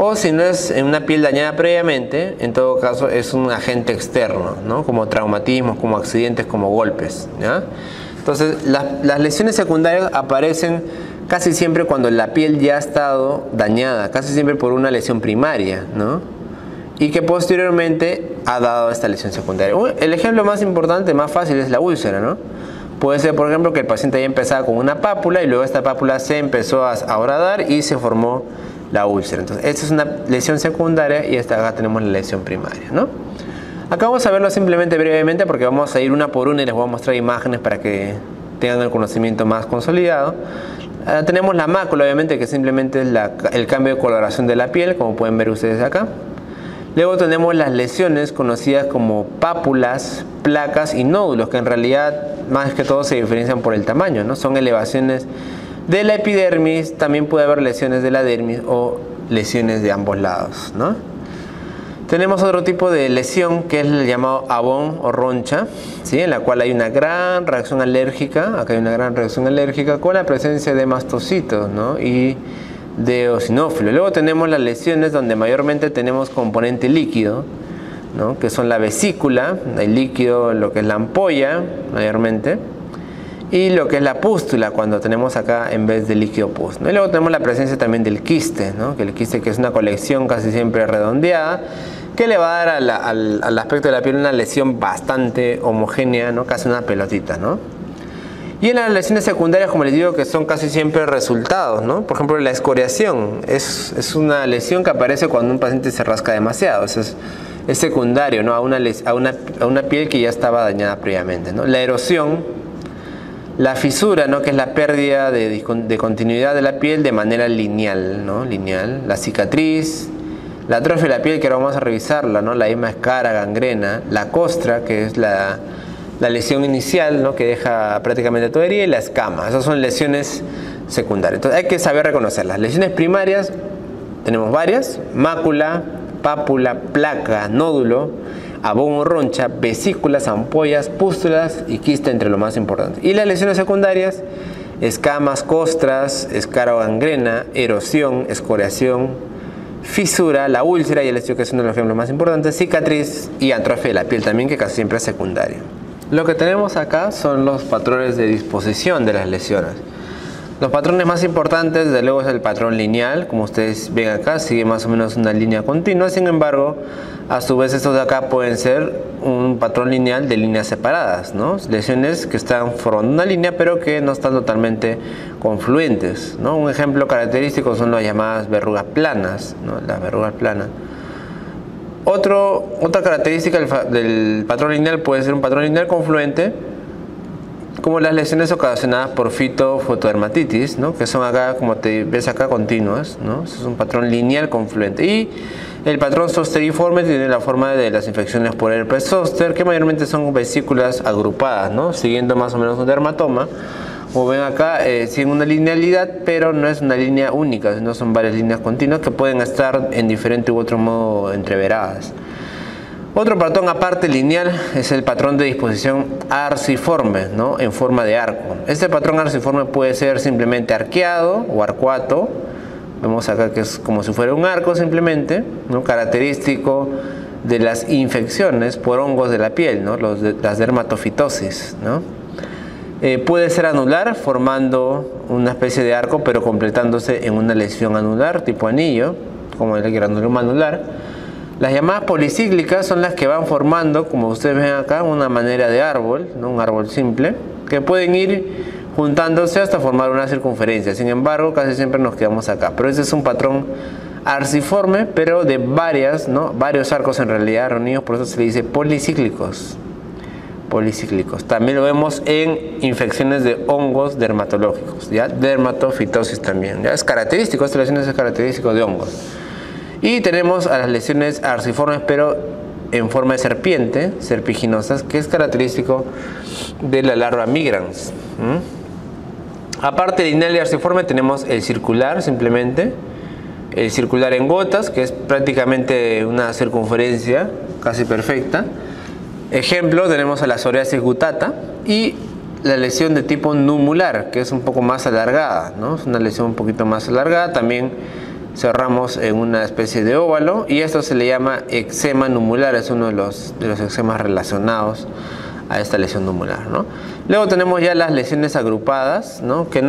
O si no es en una piel dañada previamente, en todo caso es un agente externo, ¿no? Como traumatismos, como accidentes, como golpes, ¿ya? Entonces las lesiones secundarias aparecen casi siempre cuando la piel ya ha estado dañada, casi siempre por una lesión primaria, ¿no? Y que posteriormente ha dado esta lesión secundaria. El ejemplo más importante, más fácil, es la úlcera, ¿no? Puede ser, por ejemplo, que el paciente ya empezaba con una pápula y luego esta pápula se empezó a horadar y se formó la úlcera. Entonces, esta es una lesión secundaria y acá tenemos la lesión primaria, ¿no? Acá vamos a verlo simplemente brevemente porque vamos a ir una por una y les voy a mostrar imágenes para que tengan el conocimiento más consolidado. Tenemos la mácula, obviamente, que simplemente es el cambio de coloración de la piel, como pueden ver ustedes acá. Luego tenemos las lesiones conocidas como pápulas, placas y nódulos, que en realidad más que todo se diferencian por el tamaño, ¿no? Son elevaciones de la epidermis, también puede haber lesiones de la dermis o lesiones de ambos lados, ¿no? Tenemos otro tipo de lesión que es el llamado abón o roncha, ¿sí? En la cual hay una gran reacción alérgica. Acá hay una gran reacción alérgica con la presencia de mastocitos, ¿no? Y de eosinófilos. Luego tenemos las lesiones donde mayormente tenemos componente líquido, ¿no? Que son la vesícula, el líquido, lo que es la ampolla mayormente, y lo que es la pústula cuando tenemos acá en vez de líquido pus, ¿no? Y luego tenemos la presencia también del quiste, ¿no? Que el quiste, que es una colección casi siempre redondeada, que le va a dar al aspecto de la piel una lesión bastante homogénea, ¿no? Casi una pelotita, ¿no? Y en las lesiones secundarias, como les digo, que son casi siempre resultados, ¿no? Por ejemplo, la escoriación es una lesión que aparece cuando un paciente se rasca demasiado. Es secundario, ¿no? a una piel que ya estaba dañada previamente, ¿no? La erosión, la fisura, ¿no? Que es la pérdida de continuidad de la piel de manera lineal, ¿no? Lineal. La cicatriz, la atrofia de la piel, que ahora vamos a revisarla, ¿no? La isma escara, gangrena, la costra, que es la lesión inicial, ¿no? Que deja prácticamente toda herida, y la escama. Esas son lesiones secundarias. Entonces hay que saber reconocerlas. Lesiones primarias tenemos varias: mácula, pápula, placa, nódulo, abón o roncha, vesículas, ampollas, pústulas y quiste, entre lo más importante. Y las lesiones secundarias: escamas, costras, escara o gangrena, erosión, escoriación, fisura, la úlcera, y el estio, que es uno de los ejemplos más importantes, cicatriz y atrofia de la piel también, que casi siempre es secundaria. Lo que tenemos acá son los patrones de disposición de las lesiones. Los patrones más importantes, desde luego, es el patrón lineal. Como ustedes ven acá, sigue más o menos una línea continua. Sin embargo, a su vez, estos de acá pueden ser un patrón lineal de líneas separadas, ¿no? Lesiones que están formando una línea, pero que no están totalmente confluentes, ¿no? Un ejemplo característico son las llamadas verrugas planas, ¿no? Las verrugas planas. Otra característica del patrón lineal puede ser un patrón lineal confluente, como las lesiones ocasionadas por fotodermatitis, ¿no? Que son acá, como te ves acá, continuas, ¿no? Eso es un patrón lineal confluente. Y el patrón zosteriforme tiene la forma de las infecciones por herpes zóster, que mayormente son vesículas agrupadas, ¿no? Siguiendo más o menos un dermatoma. Como ven acá, siguen una linealidad, pero no es una línea única, sino son varias líneas continuas que pueden estar en diferente u otro modo entreveradas. Otro patrón aparte lineal es el patrón de disposición arciforme, ¿no? En forma de arco. Este patrón arciforme puede ser simplemente arqueado o arcuato. Vemos acá que es como si fuera un arco simplemente, ¿no? Característico de las infecciones por hongos de la piel, ¿no? Las dermatofitosis, ¿no? Puede ser anular, formando una especie de arco, pero completándose en una lesión anular tipo anillo, como el granuloma anular. Las llamadas policíclicas son las que van formando, como ustedes ven acá, una manera de árbol, ¿no? Un árbol simple, que pueden ir juntándose hasta formar una circunferencia. Sin embargo, casi siempre nos quedamos acá. Pero ese es un patrón arciforme, pero de varios arcos en realidad reunidos, por eso se le dice policíclicos. También lo vemos en infecciones de hongos dermatológicos, ¿ya? Dermatofitosis también, ¿ya? Es característico, esta lesión es característico de hongos. Y tenemos a las lesiones arciformes, pero en forma de serpiente, serpiginosas, que es característico de la larva migrans. Aparte de lineal y arciforme, tenemos el circular, simplemente. El circular en gotas, que es prácticamente una circunferencia casi perfecta. Ejemplo, tenemos a la psoriasis gutata y la lesión de tipo numular, que es un poco más alargada, ¿no? Es una lesión un poquito más alargada. También cerramos en una especie de óvalo, y esto se le llama eczema numular. Es uno de los eczemas relacionados a esta lesión numular, ¿no? Luego tenemos ya las lesiones agrupadas, ¿no? Que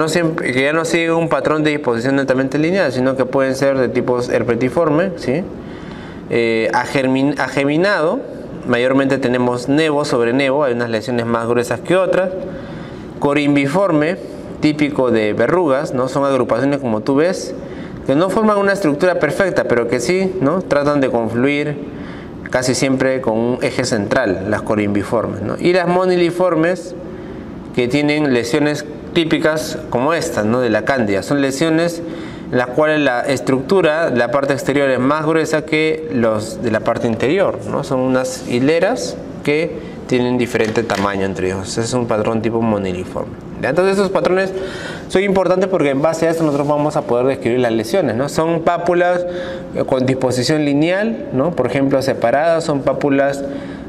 ya no siguen un patrón de disposición netamente lineal, sino que pueden ser de tipo herpetiforme, ¿sí? Ageminado, mayormente tenemos nevo sobre nevo, hay unas lesiones más gruesas que otras. Corimbiforme, típico de verrugas, ¿no? Son agrupaciones, como tú ves, que no forman una estructura perfecta, pero que sí, ¿no? Tratan de confluir casi siempre con un eje central, las corimbiformes, ¿no? Y las moniliformes, que tienen lesiones típicas como esta, ¿no? De la cándida. Son lesiones en las cuales la estructura de la parte exterior es más gruesa que los de la parte interior, ¿no? Son unas hileras que tienen diferente tamaño entre ellos. Ese es un patrón tipo moniliforme. Entonces, estos patrones Son importantes porque en base a esto nosotros vamos a poder describir las lesiones, ¿no? Son pápulas con disposición lineal, ¿no? Por ejemplo, separadas, son pápulas,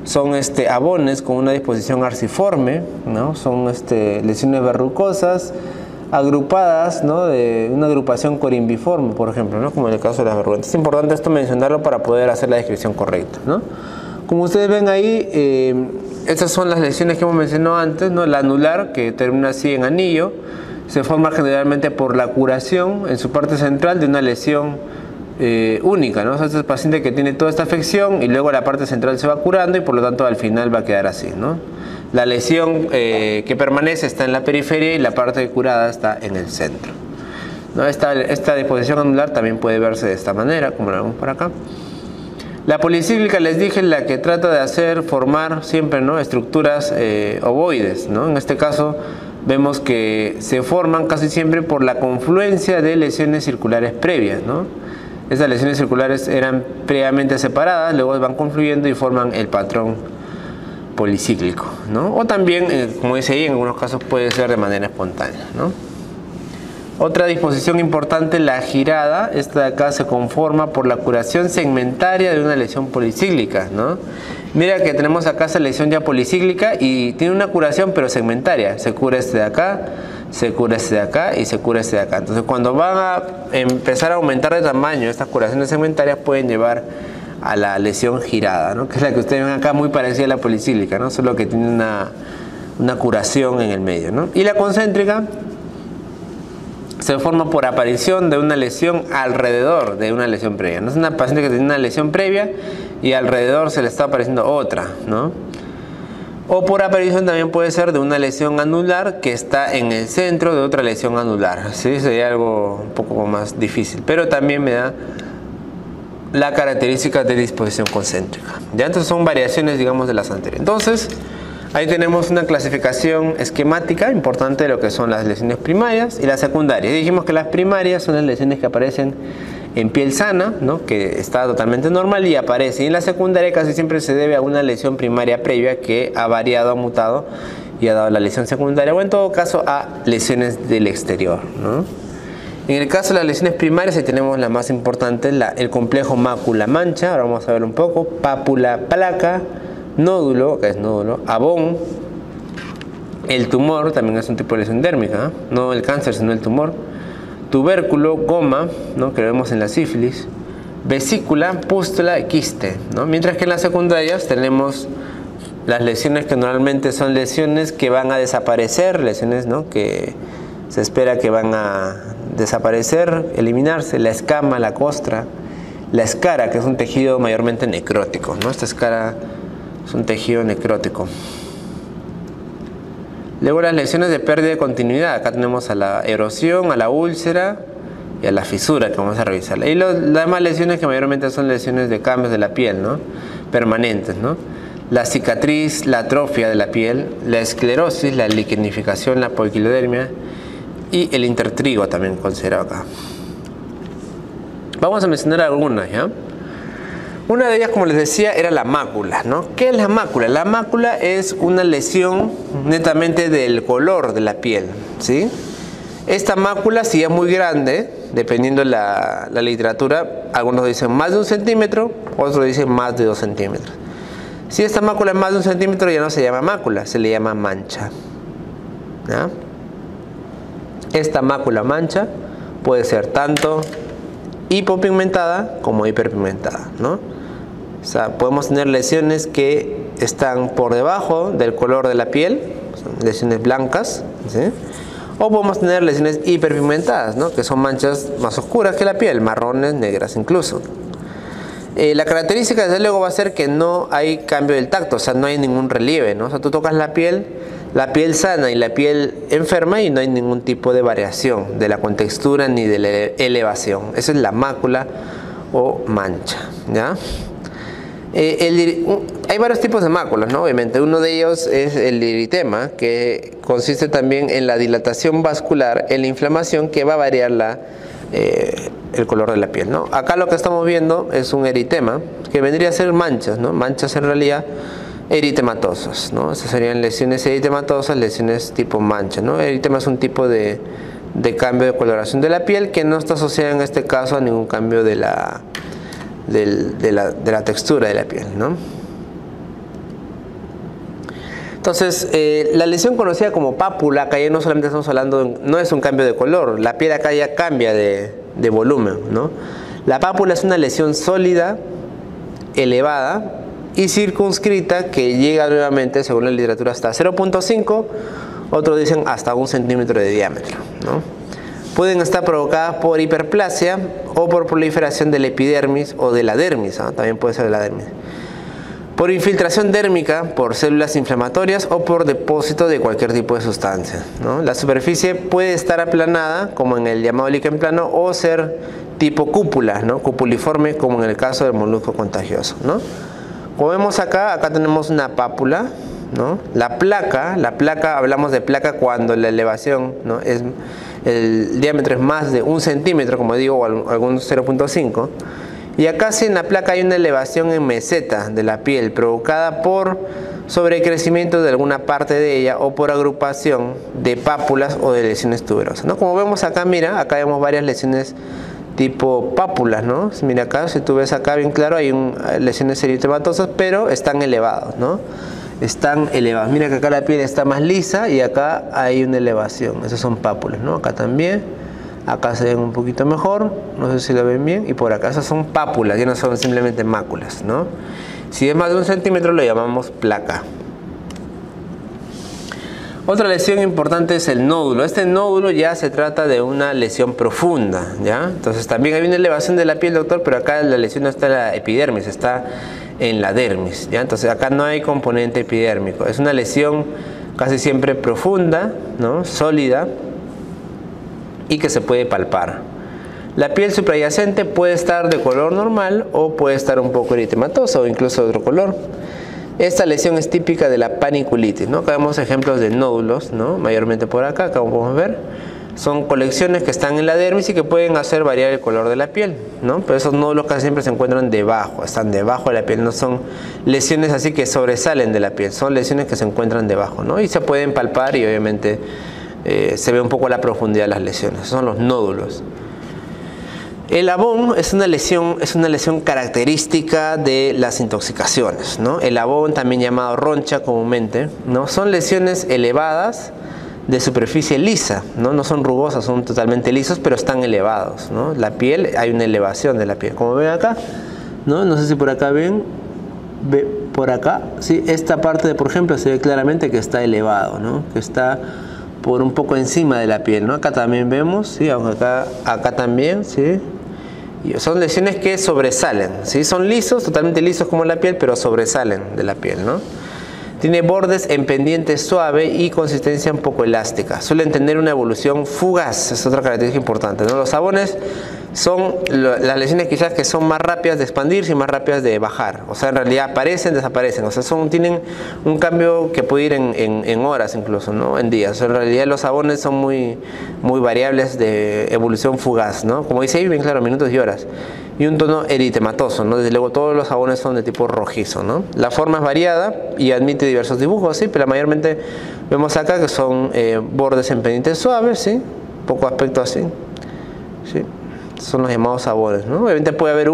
son abones con una disposición arciforme, ¿no? Son lesiones verrucosas, agrupadas, ¿no? De una agrupación corimbiforme, por ejemplo, ¿no? Como en el caso de las verrugas. Es importante esto mencionarlo para poder hacer la descripción correcta, ¿no? Como ustedes ven ahí, estas son las lesiones que hemos mencionado antes, ¿no? La anular, que termina así en anillo, se forma generalmente por la curación en su parte central de una lesión única, ¿no? O sea, este es el paciente que tiene toda esta afección y luego la parte central se va curando y por lo tanto al final va a quedar así, ¿no? La lesión que permanece está en la periferia y la parte curada está en el centro, ¿no? Esta disposición anular también puede verse de esta manera, como la vemos por acá. La policíclica, les dije, la que trata de formar siempre, ¿no? Estructuras ovoides, ¿no? En este caso vemos que se forman casi siempre por la confluencia de lesiones circulares previas, ¿no? Estas lesiones circulares eran previamente separadas, luego van confluyendo y forman el patrón policíclico, ¿no? O también, como dice ahí, en algunos casos puede ser de manera espontánea, ¿no? Otra disposición importante, la girada. Esta de acá se conforma por la curación segmentaria de una lesión policíclica, ¿no? Mira que tenemos acá esa lesión ya policíclica y tiene una curación pero segmentaria. Se cura este de acá, se cura este de acá y se cura este de acá. Entonces cuando van a empezar a aumentar de tamaño, estas curaciones segmentarias pueden llevar a la lesión girada, ¿no? Que es la que ustedes ven acá, muy parecida a la policíclica, ¿no? Solo que tiene una curación en el medio, ¿no? Y la concéntrica se forma por aparición de una lesión alrededor de una lesión previa, ¿no? Es una paciente que tiene una lesión previa y alrededor se le está apareciendo otra, ¿no? O por aparición también puede ser de una lesión anular que está en el centro de otra lesión anular, ¿sí? Sería algo un poco más difícil, pero también me da la característica de disposición concéntrica. Ya, entonces son variaciones, digamos, de las anteriores. Entonces, ahí tenemos una clasificación esquemática importante de lo que son las lesiones primarias y las secundarias. Dijimos que las primarias son las lesiones que aparecen en piel sana, ¿no? Que está totalmente normal y aparece. Y en la secundaria casi siempre se debe a una lesión primaria previa que ha variado, ha mutado y ha dado la lesión secundaria, o en todo caso a lesiones del exterior, ¿no? En el caso de las lesiones primarias, ahí tenemos la más importante, el complejo mácula-mancha. Ahora vamos a ver un poco. Pápula-placa, nódulo, que es nódulo, abón, el tumor, también es un tipo de lesión dérmica, ¿eh? No el cáncer, sino el tumor, tubérculo, goma, ¿no? Que lo vemos en la sífilis, vesícula, pústula y quiste, ¿no? Mientras que en las secundarias tenemos las lesiones que normalmente son lesiones que van a desaparecer, lesiones, ¿no? Que se espera que van a desaparecer, eliminarse, la escama, la costra, la escara, que es un tejido mayormente necrótico, ¿no? Esta escara es un tejido necrótico. Luego las lesiones de pérdida de continuidad. Acá tenemos a la erosión, a la úlcera y a la fisura, que vamos a revisar. Y las demás lesiones que mayormente son lesiones de cambios de la piel, ¿no? Permanentes, ¿no? La cicatriz, la atrofia de la piel, la esclerosis, la liquenificación, la poiquilodermia y el intertrigo también considerado acá. Vamos a mencionar algunas, ¿ya? Una de ellas, como les decía, era la mácula, ¿no? ¿Qué es la mácula? La mácula es una lesión netamente del color de la piel, ¿sí? Esta mácula, si es muy grande, dependiendo de la literatura, algunos dicen más de 1 centímetro, otros dicen más de 2 centímetros. Si esta mácula es más de 1 centímetro, ya no se llama mácula, se le llama mancha, ¿ya? Esta mácula mancha puede ser tanto hipopigmentada como hiperpigmentada, ¿no? O sea, podemos tener lesiones que están por debajo del color de la piel, son lesiones blancas, ¿sí? O podemos tener lesiones hiperpigmentadas, ¿no? Que son manchas más oscuras que la piel, marrones, negras incluso. La característica, desde luego, va a ser que no hay cambio del tacto, o sea, no hay ningún relieve, ¿no? O sea, tú tocas la piel sana y la piel enferma y no hay ningún tipo de variación de la contextura ni de la elevación. Esa es la mácula o mancha, ¿ya? Hay varios tipos de máculas, ¿no? Obviamente, uno de ellos es el eritema, que consiste también en la dilatación vascular, en la inflamación que va a variar el color de la piel, ¿no? Acá lo que estamos viendo es un eritema, que vendría a ser manchas, ¿no? Manchas en realidad eritematosas, ¿no? Esas serían lesiones eritematosas, lesiones tipo mancha, ¿no? Eritema es un tipo de de cambio de coloración de la piel, que no está asociada en este caso a ningún cambio de la textura de la piel, ¿no? Entonces, la lesión conocida como pápula, acá ya no solamente estamos hablando, no es un cambio de color, la piel acá ya cambia de volumen, ¿no? La pápula es una lesión sólida, elevada y circunscrita que llega nuevamente, según la literatura, hasta 0.5, otros dicen hasta 1 centímetro de diámetro, ¿no? Pueden estar provocadas por hiperplasia o por proliferación del epidermis o de la dermis, ¿no? También puede ser de la dermis. Por infiltración dérmica, por células inflamatorias o por depósito de cualquier tipo de sustancia, ¿no? La superficie puede estar aplanada, como en el llamado líquen plano, o ser tipo cúpula, ¿no? Cupuliforme, como en el caso del molusco contagioso, ¿no? Como vemos acá tenemos una pápula, ¿no? La placa, hablamos de placa cuando la elevación, ¿no? El diámetro es más de 1 centímetro, como digo, o algún 0.5. Y acá sí en la placa hay una elevación en meseta de la piel provocada por sobrecrecimiento de alguna parte de ella o por agrupación de pápulas o de lesiones tuberosas, ¿no? Como vemos acá, mira, acá vemos varias lesiones tipo pápulas, ¿no? Mira acá, si tú ves acá bien claro, hay lesiones eritematosas, pero están elevados, ¿no? Están elevados. Mira que acá la piel está más lisa y acá hay una elevación. Esas son pápulas, ¿no? Acá también. Acá se ven un poquito mejor, no sé si lo ven bien, y por acá esas son pápulas, ya no son simplemente máculas, ¿no? Si es más de 1 centímetro lo llamamos placa. Otra lesión importante es el nódulo. Este nódulo ya se trata de una lesión profunda, ¿ya? Entonces también hay una elevación de la piel, doctor, pero acá la lesión no está en la epidermis, está en la dermis, ¿ya? Entonces acá no hay componente epidérmico. Es una lesión casi siempre profunda, ¿no? Sólida, y que se puede palpar. La piel suprayacente puede estar de color normal o puede estar un poco eritematosa o incluso de otro color. Esta lesión es típica de la paniculitis, ¿no? Acá vemos ejemplos de nódulos, ¿no? Mayormente por acá, como podemos ver. Son colecciones que están en la dermis y que pueden hacer variar el color de la piel, ¿no? Pero esos nódulos casi siempre se encuentran debajo, están debajo de la piel, no son lesiones así que sobresalen de la piel, son lesiones que se encuentran debajo, ¿no? Y se pueden palpar y obviamente se ve un poco la profundidad de las lesiones. Son los nódulos. El Avón es una lesión característica de las intoxicaciones, ¿no? El Avón, también llamado roncha comúnmente, ¿no? Son lesiones elevadas de superficie lisa, ¿no? No son rugosas, son totalmente lisos, pero están elevados, ¿no? La piel, hay una elevación de la piel, como ven acá, ¿no? No sé si por acá ven, por acá, ¿sí? Esta parte, por ejemplo, se ve claramente que está elevado, ¿no? Que está por un poco encima de la piel, ¿no? Acá también vemos, ¿sí? Aunque acá también, ¿sí? Y son lesiones que sobresalen, ¿sí? Son lisos, totalmente lisos como la piel, pero sobresalen de la piel, ¿no? Tiene bordes en pendiente suave y consistencia un poco elástica. Suelen tener una evolución fugaz, es otra característica importante, ¿no? Los Avones son las lesiones quizás que son más rápidas de expandirse y más rápidas de bajar. O sea, en realidad aparecen, desaparecen. O sea, tienen un cambio que puede ir en horas incluso, ¿no? En días. O sea, en realidad los Avones son muy variables de evolución fugaz, ¿no? Como dice ahí, bien claro, minutos y horas. Y un tono eritematoso, ¿no? Desde luego todos los Avones son de tipo rojizo, ¿no? La forma es variada y admite diversos dibujos, ¿sí? Pero mayormente vemos acá que son bordes en pendientes suaves, ¿sí? Poco aspecto así, ¿sí? Son los llamados Avones, ¿no? Obviamente puede haber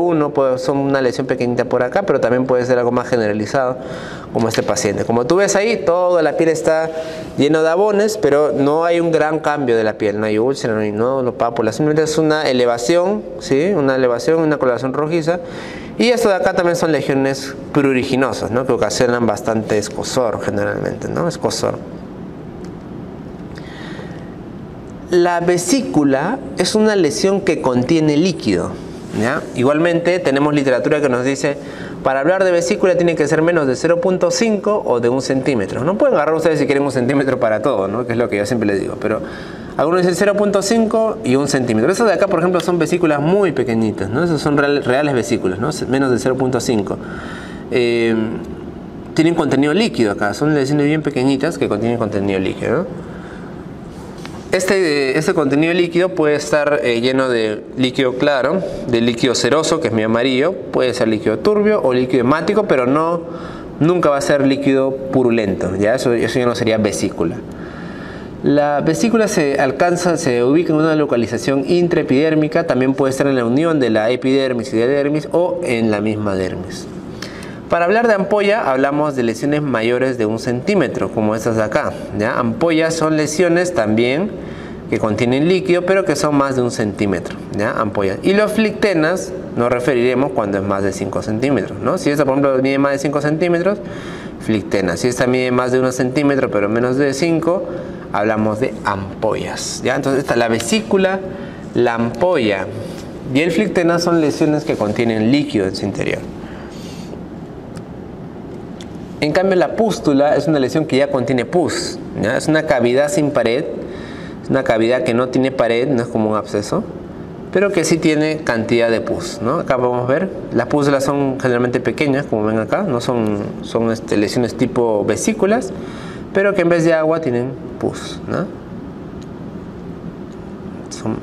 son una lesión pequeñita por acá, pero también puede ser algo más generalizado, como este paciente. Como tú ves ahí, toda la piel está lleno de Avones, pero no hay un gran cambio de la piel, no hay úlcera, no hay nódulo, pápula, simplemente es una elevación, ¿sí? Una elevación, una coloración rojiza. Y esto de acá también son lesiones pruriginosas, ¿no? Que ocasionan bastante escozor generalmente, ¿no? Escozor. La vesícula es una lesión que contiene líquido, ¿ya? Igualmente tenemos literatura que nos dice, para hablar de vesícula tiene que ser menos de 0.5 o de 1 centímetro. No pueden agarrar ustedes si quieren 1 centímetro para todo, ¿no? Que es lo que yo siempre les digo, pero algunos dicen 0.5 y 1 centímetro. Esas de acá, por ejemplo, son vesículas muy pequeñitas, ¿no? Esas son reales vesículas, ¿no? Menos de 0.5. Tienen contenido líquido acá, son lesiones bien pequeñitas que contienen contenido líquido, ¿no? Este contenido líquido puede estar lleno de líquido claro, de líquido ceroso, que es mi amarillo, puede ser líquido turbio o líquido hemático, pero nunca va a ser líquido purulento, ¿ya? Eso ya no sería vesícula. La vesícula se ubica en una localización intraepidérmica, también puede estar en la unión de la epidermis y la dermis o en la misma dermis. Para hablar de ampolla hablamos de lesiones mayores de 1 centímetro, como estas de acá, ¿ya? Ampollas son lesiones también que contienen líquido, pero que son más de 1 centímetro, ¿ya? Ampollas. Y los flictenas nos referiremos cuando es más de 5 centímetros, ¿no? Si esta, por ejemplo, mide más de 5 centímetros, flictena. Si esta mide más de 1 centímetro, pero menos de 5, hablamos de ampollas, ¿ya? Entonces, esta, la vesícula, la ampolla y el flictena son lesiones que contienen líquido en su interior. En cambio, la pústula es una lesión que ya contiene pus, ¿ya? Es una cavidad sin pared, es una cavidad que no tiene pared, no es como un absceso, pero que sí tiene cantidad de pus, ¿no? Acá podemos ver, las pústulas son generalmente pequeñas, como ven acá, no son lesiones tipo vesículas, pero que en vez de agua tienen pus, ¿no? Son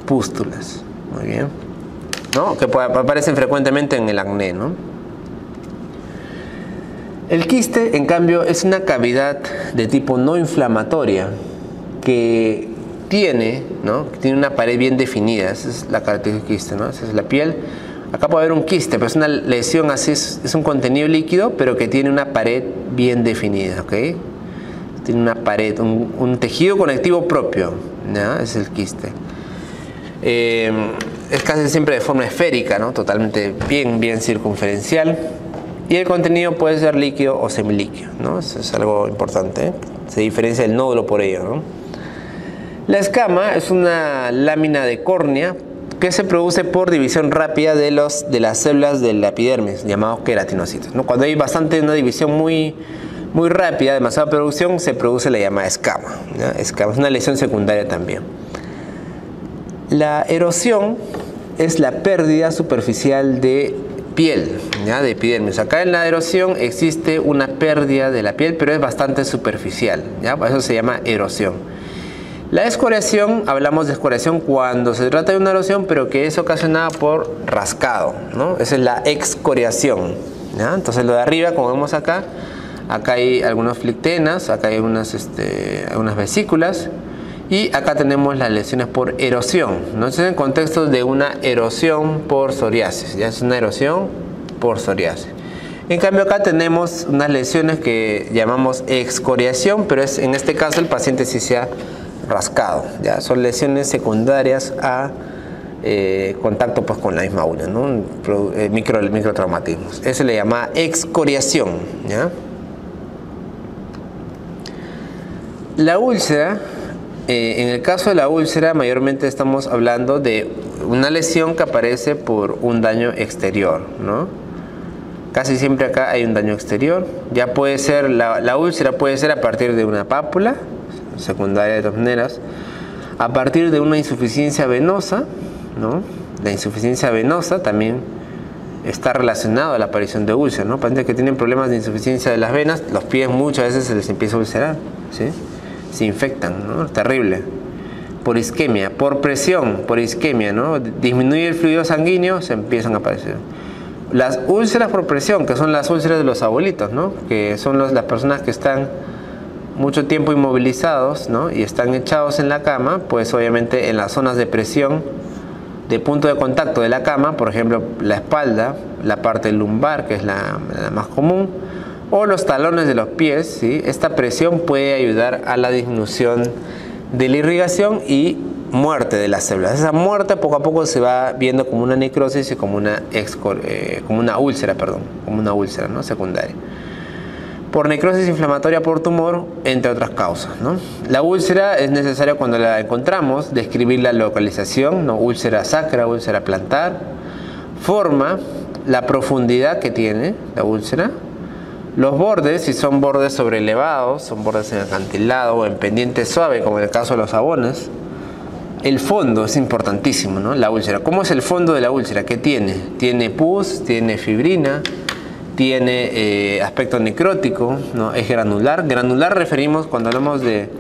pústulas, muy bien, ¿no? Que aparecen frecuentemente en el acné, ¿no? El quiste, en cambio, es una cavidad de tipo no inflamatoria que tiene, ¿no? Tiene una pared bien definida. Esa es la característica del quiste, ¿no? Esa es la piel. Acá puede haber un quiste, pero es una lesión así, es un contenido líquido, pero que tiene una pared bien definida, ¿ok? Tiene una pared, un tejido conectivo propio, ¿no? Es el quiste. Es casi siempre de forma esférica, ¿no? Totalmente bien circunferencial. Y el contenido puede ser líquido o semilíquido, ¿no? Eso es algo importante, ¿eh? Se diferencia el nódulo por ello, ¿no? La escama es una lámina de córnea que se produce por división rápida de las células de la epidermis, llamados queratinocitos, ¿no? Cuando hay una división muy rápida, demasiada producción, se produce la llamada escama, ¿ya? Escama es una lesión secundaria también. La erosión es la pérdida superficial de piel, ¿ya? De epidermis. Acá en la erosión existe una pérdida de la piel, pero es bastante superficial, ¿ya? Por eso se llama erosión. La escoriación, hablamos de escoriación cuando se trata de una erosión, pero que es ocasionada por rascado, ¿no? Esa es la excoriación, ¿ya? Entonces lo de arriba, como vemos acá hay algunos flictenas, acá hay algunas vesículas, y acá tenemos las lesiones por erosión, ¿no? Entonces, en contexto de una erosión por psoriasis, ya es una erosión por psoriasis. En cambio, acá tenemos unas lesiones que llamamos excoriación, pero en este caso el paciente sí se ha rascado, ya son lesiones secundarias a contacto pues con la misma uña, ¿no? Microtraumatismos. Eso se le llama excoriación, ¿ya? La úlcera. En el caso de la úlcera, mayormente estamos hablando de una lesión que aparece por un daño exterior, ¿no? Casi siempre acá hay un daño exterior. Ya puede ser, la úlcera puede ser a partir de una pápula, secundaria de todas maneras, a partir de una insuficiencia venosa, ¿no? La insuficiencia venosa también está relacionada a la aparición de úlceras, ¿no? Pacientes que tienen problemas de insuficiencia de las venas, los pies muchas veces se les empieza a ulcerar, ¿sí? Se infectan, ¿no? Terrible. Por isquemia, por presión, por isquemia, ¿no? Disminuye el fluido sanguíneo, se empiezan a aparecer. Las úlceras por presión, que son las úlceras de los abuelitos, ¿no? Que son las personas que están mucho tiempo inmovilizados, ¿no? Y están echados en la cama, pues obviamente en las zonas de presión, de punto de contacto de la cama, por ejemplo, la espalda, la parte lumbar, que es la más común, o los talones de los pies, ¿sí? Esta presión puede ayudar a la disminución de la irrigación y muerte de las células. Esa muerte poco a poco se va viendo como una necrosis y como una úlcera, ¿no? Secundaria. Por necrosis inflamatoria por tumor, entre otras causas, ¿no? La úlcera es necesario cuando la encontramos describir la localización, ¿no? Úlcera sacra, úlcera plantar, forma, la profundidad que tiene la úlcera, los bordes, si son bordes sobrelevados, son bordes en acantilado o en pendiente suave, como en el caso de los jabones. El fondo es importantísimo, ¿no? La úlcera. ¿Cómo es el fondo de la úlcera? ¿Qué tiene? Tiene pus, tiene fibrina, tiene aspecto necrótico, ¿no? Es granular. Granular cuando hablamos de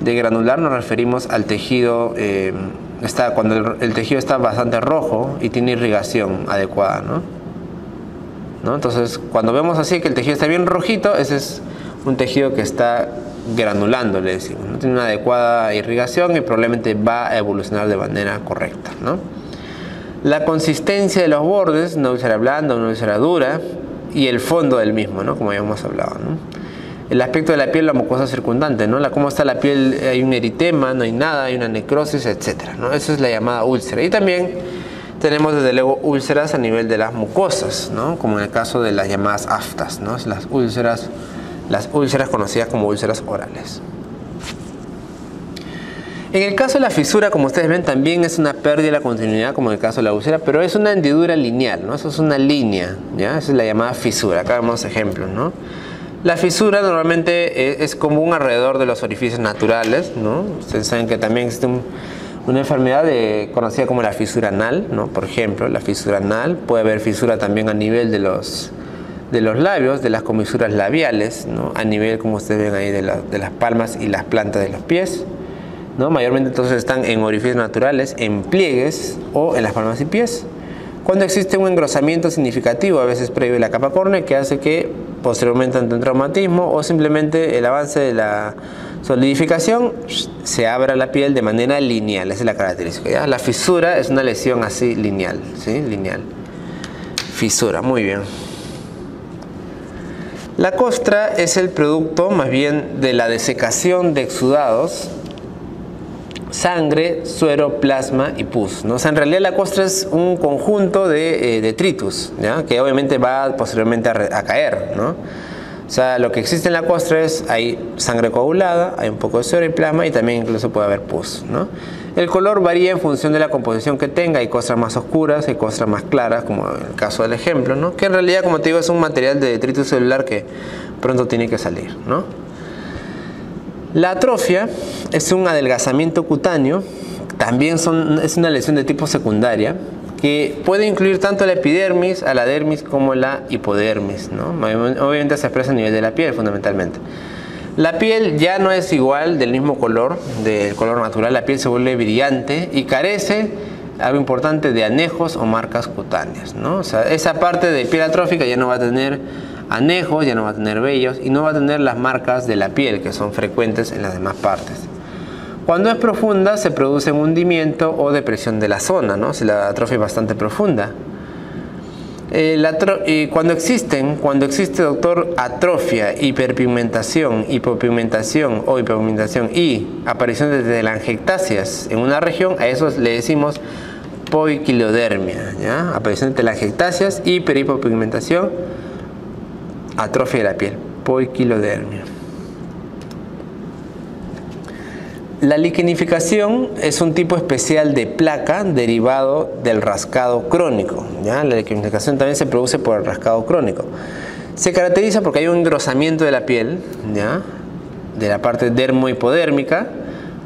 granular, nos referimos al tejido, cuando el tejido está bastante rojo y tiene irrigación adecuada, ¿no? Entonces, cuando vemos así que el tejido está bien rojito, ese es un tejido que está granulando, le decimos. No tiene una adecuada irrigación y probablemente va a evolucionar de manera correcta, ¿no? La consistencia de los bordes, una úlcera blanda, una úlcera dura, y el fondo del mismo, ¿no? Como ya hemos hablado, ¿no? El aspecto de la piel, la mucosa circundante, ¿no? Cómo está la piel, hay un eritema, no hay nada, hay una necrosis, etcétera, ¿no? Eso es la llamada úlcera. Y también tenemos desde luego úlceras a nivel de las mucosas, ¿no? Como en el caso de las llamadas aftas, ¿no? Las úlceras conocidas como úlceras orales. En el caso de la fisura, como ustedes ven, también es una pérdida de la continuidad, como en el caso de la úlcera, pero es una hendidura lineal, ¿no? Eso es una línea, ¿ya? Esa es la llamada fisura. Acá vemos ejemplos, ¿no? La fisura normalmente es común alrededor de los orificios naturales, ¿no? Ustedes saben que también existe una enfermedad conocida como la fisura anal, ¿no? Por ejemplo, la fisura anal. Puede haber fisura también a nivel de los labios, de las comisuras labiales, ¿no? A nivel, como ustedes ven ahí, de las palmas y las plantas de los pies, ¿no? Mayormente entonces están en orificios naturales, en pliegues o en las palmas y pies. Cuando existe un engrosamiento significativo, a veces previo a la capa córnea, que hace que posteriormente ante un traumatismo o simplemente el avance de la solidificación, se abra la piel de manera lineal. Esa es la característica, ¿ya? La fisura es una lesión así lineal, ¿sí? Lineal. Fisura, muy bien. La costra es el producto más bien de la desecación de exudados, sangre, suero, plasma y pus, ¿no? O sea, en realidad la costra es un conjunto de detritus, ¿ya? Que obviamente va posteriormente a caer, ¿no? O sea, lo que existe en la costra hay sangre coagulada, hay un poco de suero y plasma y también incluso puede haber pus, ¿no? El color varía en función de la composición que tenga. Hay costras más oscuras, hay costras más claras, como en el caso del ejemplo, ¿no? Que en realidad, como te digo, es un material de detritus celular que pronto tiene que salir, ¿no? La atrofia es un adelgazamiento cutáneo, también es una lesión de tipo secundaria, que puede incluir tanto la epidermis, a la dermis como la hipodermis, ¿no? Obviamente se expresa a nivel de la piel fundamentalmente. La piel ya no es igual del mismo color, del color natural, la piel se vuelve brillante y carece, algo importante, de anejos o marcas cutáneas, ¿no? O sea, esa parte de piel atrófica ya no va a tener anejos, ya no va a tener vellos y no va a tener las marcas de la piel que son frecuentes en las demás partes. Cuando es profunda se produce un hundimiento o depresión de la zona, ¿no? Si la atrofia es bastante profunda. Cuando existe, doctor, atrofia, hiperpigmentación, hipopigmentación o hiperpigmentación y aparición de telangiectasias en una región, a eso le decimos poiquilodermia, ¿ya? Aparición de telangiectasias, hiperhipopigmentación, atrofia de la piel, poiquilodermia. La liquenificación es un tipo especial de placa derivado del rascado crónico, ¿ya? La liquenificación también se produce por el rascado crónico. Se caracteriza porque hay un engrosamiento de la piel, ¿ya? De la parte dermohipodérmica,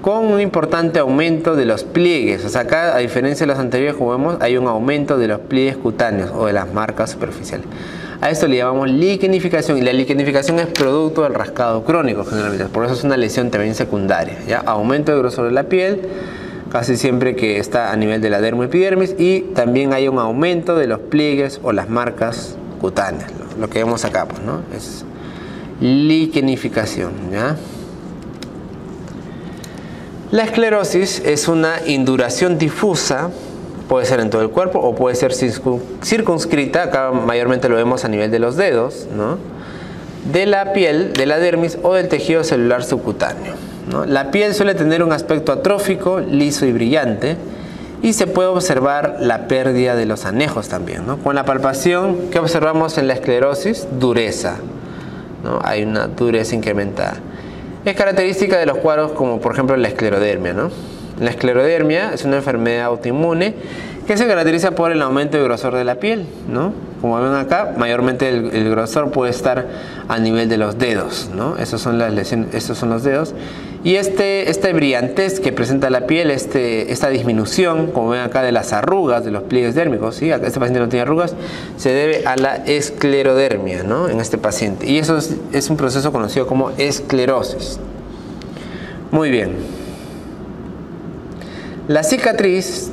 con un importante aumento de los pliegues. O sea, acá, a diferencia de los anteriores, como vemos, hay un aumento de los pliegues cutáneos o de las marcas superficiales. A esto le llamamos liquenificación, y la liquenificación es producto del rascado crónico generalmente, por eso es una lesión también secundaria, ¿ya? Aumento de grosor de la piel, casi siempre que está a nivel de la dermoepidermis, y también hay un aumento de los pliegues o las marcas cutáneas, lo que vemos acá, pues, ¿no? Es liquenificación, ¿ya? La esclerosis es una induración difusa, puede ser en todo el cuerpo o puede ser circunscrita, acá mayormente lo vemos a nivel de los dedos, ¿no? De la piel, de la dermis o del tejido celular subcutáneo, ¿no? La piel suele tener un aspecto atrófico, liso y brillante, y se puede observar la pérdida de los anejos también, ¿no? Con la palpación, ¿qué observamos en la esclerosis? Dureza, ¿no? Hay una dureza incrementada. Es característica de los cuadros como por ejemplo la esclerodermia, ¿no? La esclerodermia es una enfermedad autoinmune que se caracteriza por el aumento de grosor de la piel, ¿no? Como ven acá, mayormente el grosor puede estar a nivel de los dedos, ¿no? Esos son las lesiones, estos son los dedos. Y esta brillantez que presenta la piel, esta disminución, como ven acá, de las arrugas de los pliegues dérmicos, ¿sí? Este paciente no tiene arrugas, se debe a la esclerodermia, ¿no? En este paciente. Y eso es un proceso conocido como esclerosis. Muy bien. La cicatriz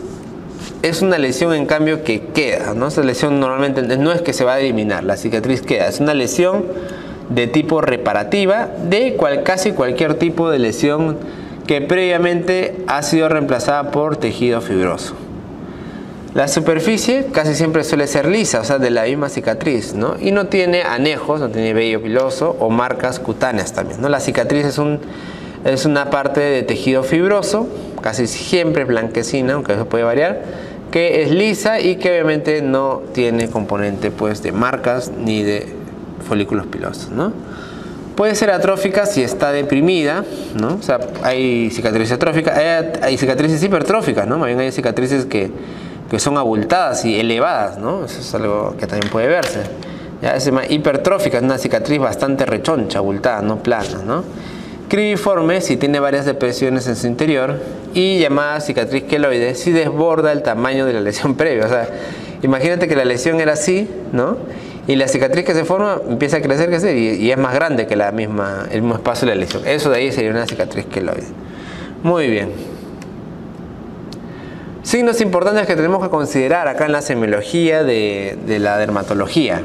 es una lesión, en cambio, que queda, ¿no? Esa lesión normalmente no es que se va a eliminar, la cicatriz queda. Es una lesión de tipo reparativa de casi cualquier tipo de lesión que previamente ha sido reemplazada por tejido fibroso. La superficie casi siempre suele ser lisa, o sea, de la misma cicatriz, ¿no? Y no tiene anejos, no tiene vello piloso o marcas cutáneas también, ¿no? La cicatriz es una parte de tejido fibroso, casi siempre blanquecina, aunque eso puede variar, que es lisa y que obviamente no tiene componente pues de marcas ni de folículos pilosos, ¿no? Puede ser atrófica si está deprimida, ¿no? O sea, hay cicatrices atróficas, hay cicatrices hipertróficas, ¿no? Más bien hay cicatrices que son abultadas y elevadas, ¿no? Eso es algo que también puede verse. Ya, es hipertrófica, es una cicatriz bastante rechoncha, abultada, no plana, ¿no? Cribiforme si tiene varias depresiones en su interior, y llamada cicatriz queloide si desborda el tamaño de la lesión previa. O sea, imagínate que la lesión era así, ¿no? Y la cicatriz que se forma empieza a crecer y es más grande que el mismo espacio de la lesión. Eso de ahí sería una cicatriz queloide. Muy bien. Signos importantes que tenemos que considerar acá en la semiología de la dermatología.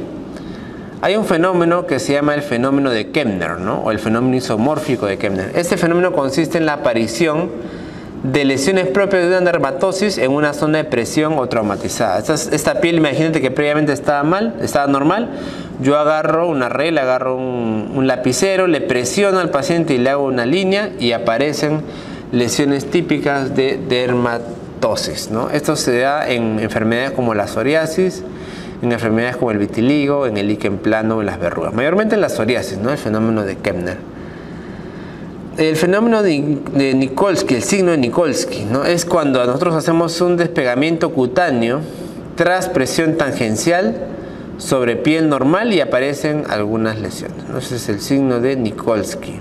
Hay un fenómeno que se llama el fenómeno de Kempner, ¿no? O el fenómeno isomórfico de Kempner. Este fenómeno consiste en la aparición de lesiones propias de una dermatosis en una zona de presión o traumatizada. Esta piel, imagínate que previamente estaba normal. Yo agarro una regla, agarro un lapicero, le presiono al paciente y le hago una línea y aparecen lesiones típicas de dermatosis, ¿no? Esto se da en enfermedades como la psoriasis, en enfermedades como el vitiligo, en el líquen plano, en las verrugas. Mayormente en la psoriasis, ¿no? El fenómeno de Kempner. El fenómeno de Nikolsky, el signo de Nikolsky, ¿no? Es cuando nosotros hacemos un despegamiento cutáneo tras presión tangencial sobre piel normal y aparecen algunas lesiones, ¿no? Ese es el signo de Nikolsky.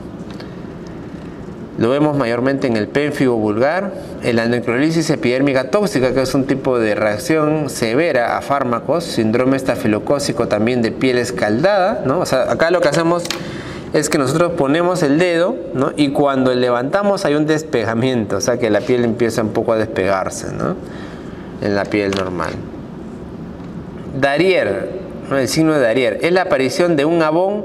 Lo vemos mayormente en el pénfigo vulgar, en la necrolisis epidérmica tóxica, que es un tipo de reacción severa a fármacos, síndrome estafilocócico también de piel escaldada, ¿no? O sea, acá lo que hacemos es que nosotros ponemos el dedo, ¿no? Y cuando levantamos hay un despegamiento, o sea que la piel empieza un poco a despegarse, ¿no? En la piel normal. Darrier, ¿no? El signo de Darrier es la aparición de un abón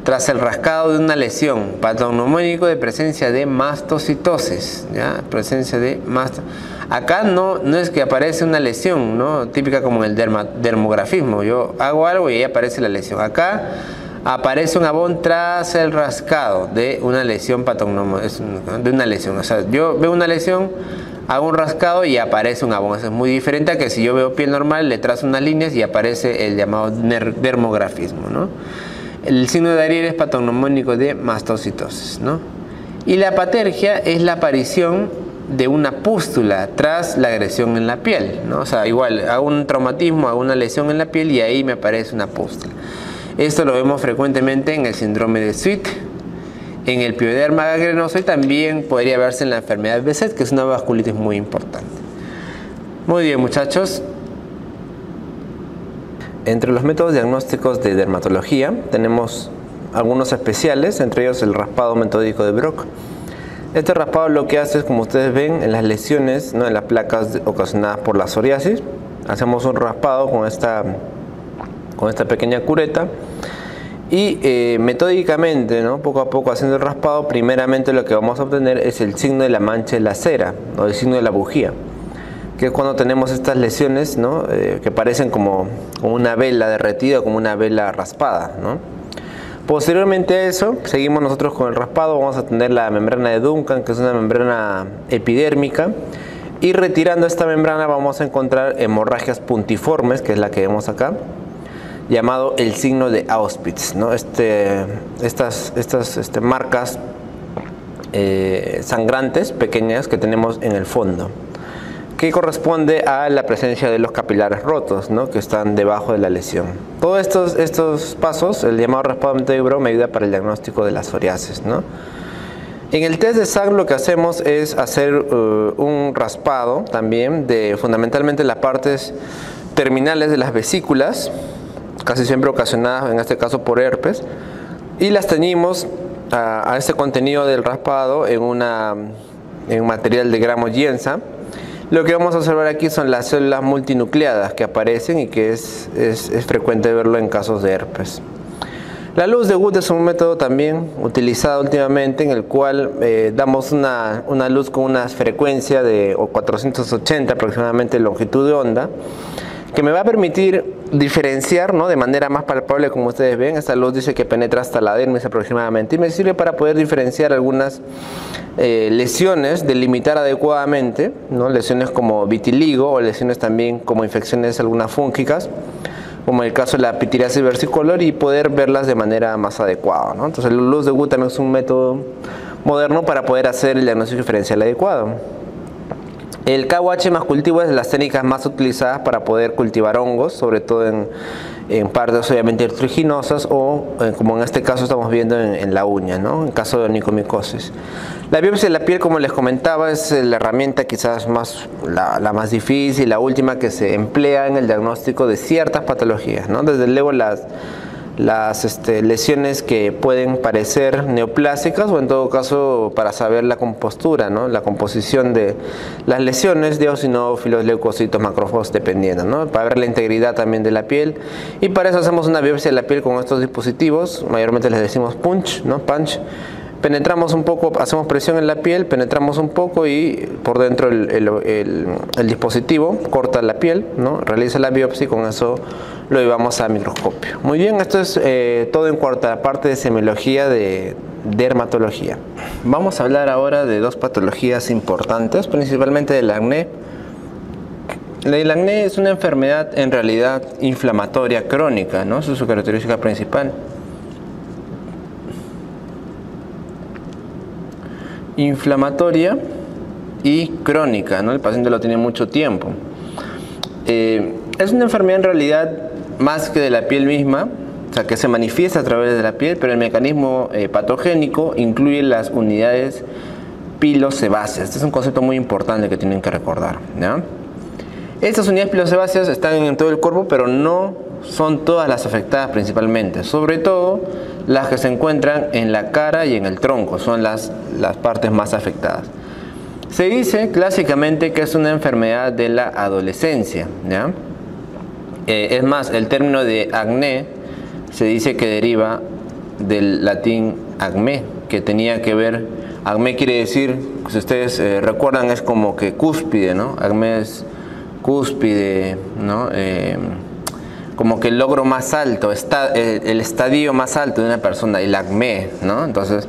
tras el rascado de una lesión, patognomónico de presencia de mastocitosis, ¿ya? Presencia de Acá no es que aparece una lesión, ¿no? Típica como en el dermografismo. Yo hago algo y ahí aparece la lesión. Acá aparece un abón tras el rascado de una lesión de una lesión. O sea, yo veo una lesión, hago un rascado y aparece un abón. Eso es muy diferente a que si yo veo piel normal, le trazo unas líneas y aparece el llamado dermografismo, ¿no? El signo de Darrier es patognomónico de mastocitosis, ¿no? Y la patergia es la aparición de una pústula tras la agresión en la piel, ¿no? O sea, igual, hago un traumatismo, hago una lesión en la piel y ahí me aparece una pústula. Esto lo vemos frecuentemente en el síndrome de Sweet, en el pioderma gangrenoso y también podría verse en la enfermedad de Behçet, que es una vasculitis muy importante. Muy bien, muchachos. Entre los métodos diagnósticos de dermatología tenemos algunos especiales, entre ellos el raspado metódico de Brock. Este raspado lo que hace es, como ustedes ven, en las lesiones, ¿no? En las placas ocasionadas por la psoriasis, hacemos un raspado con esta pequeña cureta y metódicamente, ¿no? Poco a poco haciendo el raspado, primeramente lo que vamos a obtener es el signo de la mancha de la cera o el signo de la bujía, que es cuando tenemos estas lesiones, ¿no? Que parecen como una vela derretida, como una vela raspada, ¿no? Posteriormente a eso, seguimos nosotros con el raspado, vamos a tener la membrana de Duncan, que es una membrana epidérmica, y retirando esta membrana vamos a encontrar hemorragias puntiformes, que es la que vemos acá, llamado el signo de Auspitz, ¿no? Estas marcas sangrantes pequeñas que tenemos en el fondo, que corresponde a la presencia de los capilares rotos, ¿no? Que están debajo de la lesión. Todos estos pasos, el llamado raspado metódico de Brock, me ayuda para el diagnóstico de la psoriasis, ¿no? En el test de SAG lo que hacemos es hacer un raspado también de fundamentalmente las partes terminales de las vesículas, casi siempre ocasionadas en este caso por herpes, y las teñimos a este contenido del raspado en un material de gramo Gienza. Lo que vamos a observar aquí son las células multinucleadas que aparecen y que es frecuente verlo en casos de herpes. La luz de Wood es un método también utilizado últimamente en el cual damos una luz con una frecuencia de 480 aproximadamente longitud de onda, que me va a permitir diferenciar, ¿no?, de manera más palpable, como ustedes ven. Esta luz dice que penetra hasta la dermis aproximadamente y me sirve para poder diferenciar algunas lesiones, delimitar adecuadamente, ¿no?, lesiones como vitiligo o lesiones también como infecciones algunas fúngicas, como el caso de la pitiriasis versicolor, y poder verlas de manera más adecuada, ¿no? Entonces la luz de Wood también es un método moderno para poder hacer el diagnóstico diferencial adecuado. El KUH más cultivo es de las técnicas más utilizadas para poder cultivar hongos, sobre todo en partes obviamente artriginosas o como en este caso estamos viendo en la uña, ¿no?, en caso de onicomicosis. La biopsia de la piel, como les comentaba, es la herramienta quizás la más difícil, la última que se emplea en el diagnóstico de ciertas patologías, ¿no? Desde luego las lesiones que pueden parecer neoplásicas, o en todo caso para saber la compostura, ¿no?, la composición de las lesiones de eosinófilos, leucocitos, macrófagos, dependiendo, ¿no?, para ver la integridad también de la piel. Y para eso hacemos una biopsia de la piel con estos dispositivos, mayormente les decimos punch, ¿no?, punch. Penetramos un poco, hacemos presión en la piel, penetramos un poco y por dentro el dispositivo corta la piel, ¿no?, realiza la biopsia y con eso lo llevamos a microscopio. Muy bien, esto es todo en cuanto a la parte de semiología de dermatología. Vamos a hablar ahora de dos patologías importantes, principalmente del acné. El acné es una enfermedad en realidad inflamatoria crónica, ¿no? Esa es su característica principal. Inflamatoria y crónica, ¿no? El paciente lo tiene mucho tiempo. Es una enfermedad en realidad más que de la piel misma, o sea, que se manifiesta a través de la piel, pero el mecanismo patogénico incluye las unidades pilosebáceas. Este es un concepto muy importante que tienen que recordar, ¿ya? Estas unidades pilosebáceas están en todo el cuerpo, pero no son todas las afectadas principalmente, sobre todo las que se encuentran en la cara y en el tronco, son las partes más afectadas. Se dice clásicamente que es una enfermedad de la adolescencia, ¿ya? Es más, el término de acné se dice que deriva del latín acme, que tenía que ver, acme quiere decir, si ustedes recuerdan, es como que cúspide, ¿no? Acme es cúspide, ¿no? Como que el logro más alto, el estadio más alto de una persona, el acme, ¿no? Entonces,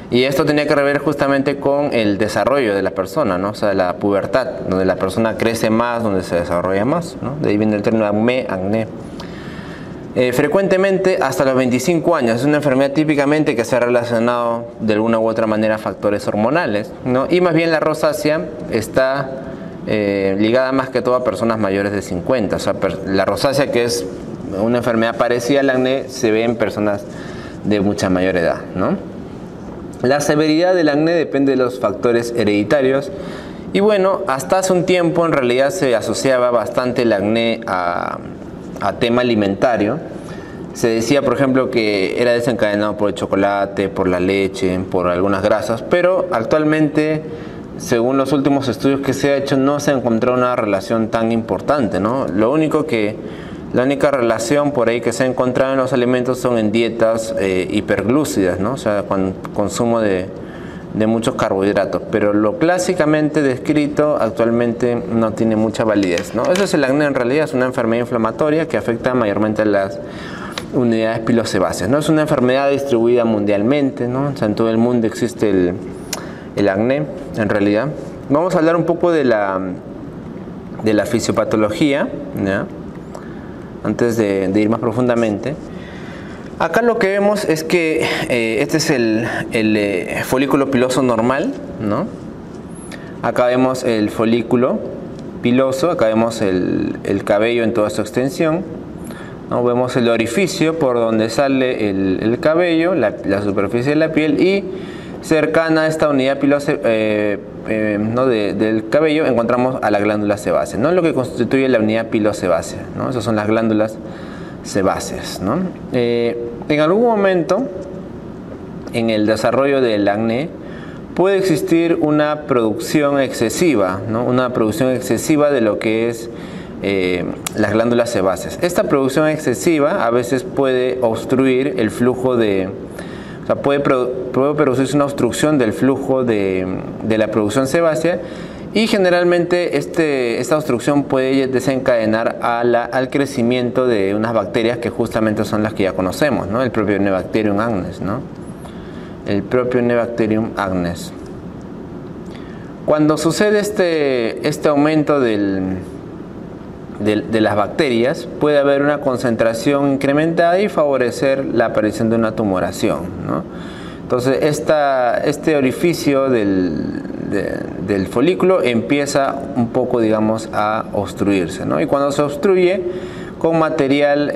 y esto tenía que ver justamente con el desarrollo de la persona, ¿no? O sea, la pubertad, donde la persona crece más, donde se desarrolla más, ¿no? De ahí viene el término acme, acné. Frecuentemente hasta los 25 años, es una enfermedad típicamente que se ha relacionado de alguna u otra manera a factores hormonales, ¿no? Y más bien la rosácea está ligada más que todo a personas mayores de 50, o sea, la rosácea, que es una enfermedad parecida al acné, se ve en personas de mucha mayor edad, ¿no? La severidad del acné depende de los factores hereditarios y bueno, hasta hace un tiempo en realidad se asociaba bastante el acné a tema alimentario. Se decía, por ejemplo, que era desencadenado por el chocolate, por la leche, por algunas grasas, pero actualmente, según los últimos estudios que se ha hecho, no se ha encontrado una relación tan importante, ¿no? La única relación por ahí que se ha encontrado en los alimentos son en dietas hiperglúcidas, ¿no? O sea, con consumo de muchos carbohidratos, pero lo clásicamente descrito actualmente no tiene mucha validez, ¿no? Eso es el acné, en realidad es una enfermedad inflamatoria que afecta mayormente a las unidades pilosebáceas, ¿no? Es una enfermedad distribuida mundialmente, ¿no? O sea, en todo el mundo existe el acné, en realidad. Vamos a hablar un poco de la fisiopatología, ¿ya? Antes de ir más profundamente. Acá lo que vemos es que este es el folículo piloso normal, ¿no? Acá vemos el folículo piloso, acá vemos el cabello en toda su extensión, ¿no? Vemos el orificio por donde sale el cabello, la superficie de la piel, y cercana a esta unidad pilosa ¿no? del cabello encontramos a la glándula sebácea, ¿no? Lo que constituye la unidad pilosebácea, ¿no? Esas son las glándulas sebáceas, ¿no? En algún momento en el desarrollo del acné puede existir una producción excesiva, ¿no? Una producción excesiva de lo que es las glándulas sebáceas. Esta producción excesiva a veces puede obstruir el flujo de, o sea, puede producirse una obstrucción del flujo de la producción sebácea, y generalmente esta obstrucción puede desencadenar al crecimiento de unas bacterias que justamente son las que ya conocemos, ¿no? El Propionibacterium agnes, ¿no? El Propionibacterium agnes. Cuando sucede este aumento de las bacterias, puede haber una concentración incrementada y favorecer la aparición de una tumoración, ¿no? Entonces este orificio del folículo empieza un poco, digamos, a obstruirse, ¿no? Y cuando se obstruye con material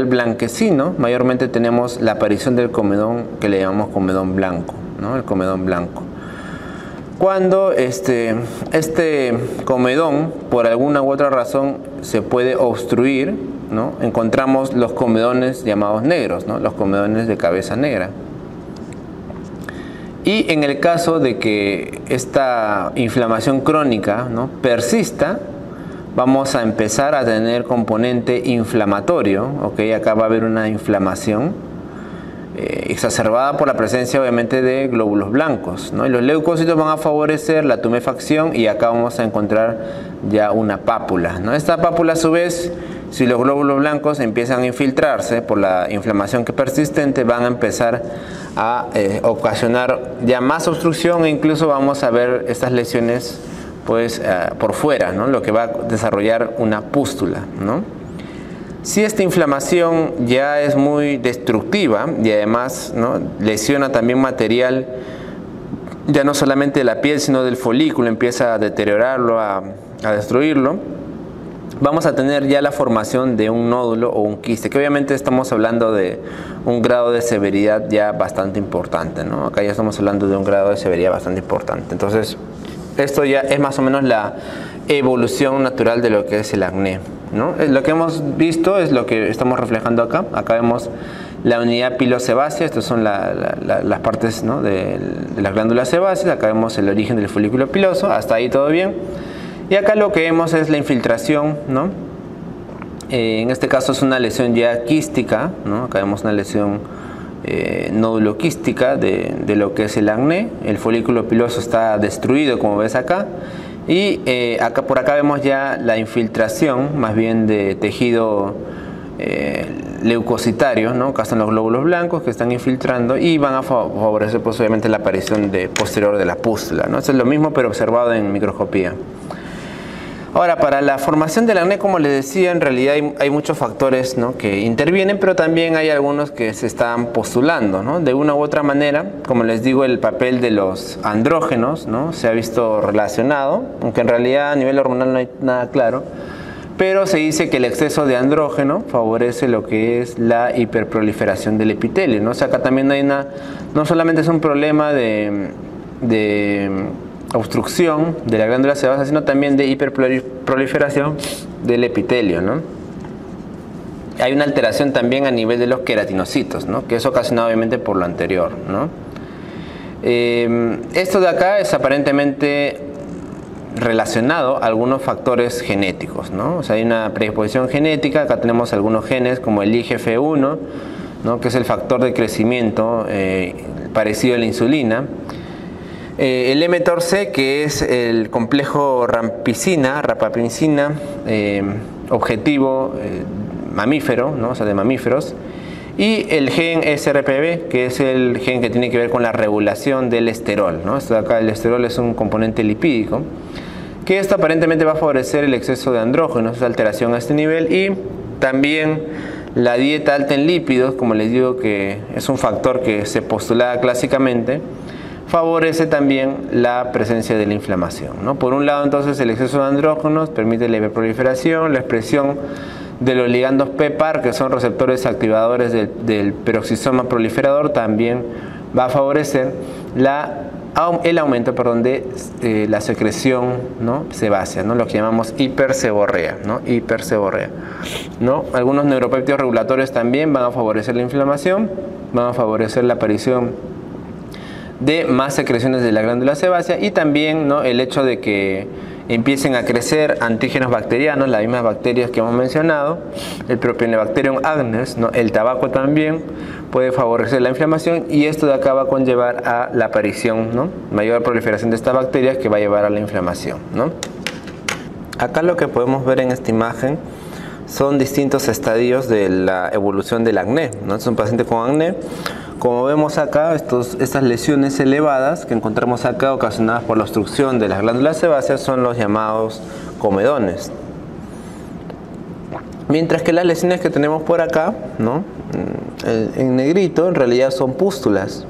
blanquecino, mayormente tenemos la aparición del comedón, que le llamamos comedón blanco, ¿no? El comedón blanco. Cuando este comedón, por alguna u otra razón, se puede obstruir, ¿no? Encontramos los comedones llamados negros, ¿no? Los comedones de cabeza negra. Y en el caso de que esta inflamación crónica, ¿no?, persista, vamos a empezar a tener componente inflamatorio, ¿ok? Acá va a haber una inflamación exacerbada por la presencia, obviamente, de glóbulos blancos, ¿no? Y los leucocitos van a favorecer la tumefacción, y acá vamos a encontrar ya una pápula, ¿no? Esta pápula, a su vez, si los glóbulos blancos empiezan a infiltrarse por la inflamación que persistente, van a empezar a ocasionar ya más obstrucción, e incluso vamos a ver estas lesiones, pues, por fuera, ¿no? Lo que va a desarrollar una pústula, ¿no? Si esta inflamación ya es muy destructiva y además, ¿no?, lesiona también material, ya no solamente de la piel, sino del folículo, empieza a deteriorarlo, a destruirlo, vamos a tener ya la formación de un nódulo o un quiste, que obviamente estamos hablando de un grado de severidad ya bastante importante, ¿no? Acá ya estamos hablando de un grado de severidad bastante importante. Entonces, esto ya es más o menos la evolución natural de lo que es el acné, ¿no? Lo que hemos visto es lo que estamos reflejando acá. Acá vemos la unidad pilosebácea, estas son las partes, ¿no?, de las glándulas sebáceas. Acá vemos el origen del folículo piloso, hasta ahí todo bien. Y acá lo que vemos es la infiltración, ¿no? En este caso es una lesión ya quística, ¿no? Acá vemos una lesión nódulo quística de lo que es el acné. El folículo piloso está destruido, como ves acá. Y por acá vemos ya la infiltración, más bien de tejido leucocitario, ¿no? Acá están los glóbulos blancos que están infiltrando y van a favorecer, pues, obviamente, la aparición posterior de la pústula, ¿no? Eso es lo mismo, pero observado en microscopía. Ahora, para la formación del acné, como les decía, en realidad hay muchos factores, ¿no?, que intervienen, pero también hay algunos que se están postulando, ¿no? De una u otra manera. Como les digo, el papel de los andrógenos, ¿no?, se ha visto relacionado, aunque en realidad a nivel hormonal no hay nada claro, pero se dice que el exceso de andrógeno favorece lo que es la hiperproliferación del epitelio, ¿no? O sea, acá también hay no solamente es un problema de obstrucción de la glándula sebácea, sino también de hiperproliferación del epitelio, ¿no? Hay una alteración también a nivel de los queratinocitos, ¿no?, que es ocasionado obviamente por lo anterior, ¿no? Esto de acá es aparentemente relacionado a algunos factores genéticos, ¿no? O sea, hay una predisposición genética. Acá tenemos algunos genes como el IGF-1, ¿no?, que es el factor de crecimiento parecido a la insulina. El mTORC, que es el complejo rapamicina objetivo mamífero, ¿no?, o sea, de mamíferos. Y el gen SRPB, que es el gen que tiene que ver con la regulación del esterol, ¿no? Esto de acá, el esterol es un componente lipídico, que esto aparentemente va a favorecer el exceso de andrógenos, esa alteración a este nivel. Y también la dieta alta en lípidos, como les digo, que es un factor que se postulaba clásicamente, favorece también la presencia de la inflamación, ¿no? Por un lado, entonces, el exceso de andrógenos permite la hiperproliferación, la expresión de los ligandos PPAR, que son receptores activadores del peroxisoma proliferador, también va a favorecer el aumento, de la secreción, ¿no?, sebácea, ¿no?, lo que llamamos hiperseborrea, ¿no? Hiperseborrea, ¿no? Algunos neuropéptidos regulatorios también van a favorecer la inflamación, van a favorecer la aparición de más secreciones de la glándula sebácea, y también, ¿no?, el hecho de que empiecen a crecer antígenos bacterianos, las mismas bacterias que hemos mencionado, el Propionibacterium agnes, ¿no? El tabaco también puede favorecer la inflamación, y esto de acá va a conllevar a la aparición, ¿no? Mayor proliferación de estas bacterias, que va a llevar a la inflamación, ¿no? Acá lo que podemos ver en esta imagen son distintos estadios de la evolución del acné, ¿no? Es un paciente con acné. Como vemos acá, estas lesiones elevadas que encontramos acá, ocasionadas por la obstrucción de las glándulas sebáceas, son los llamados comedones. Mientras que las lesiones que tenemos por acá, ¿no? En negrito, en realidad son pústulas.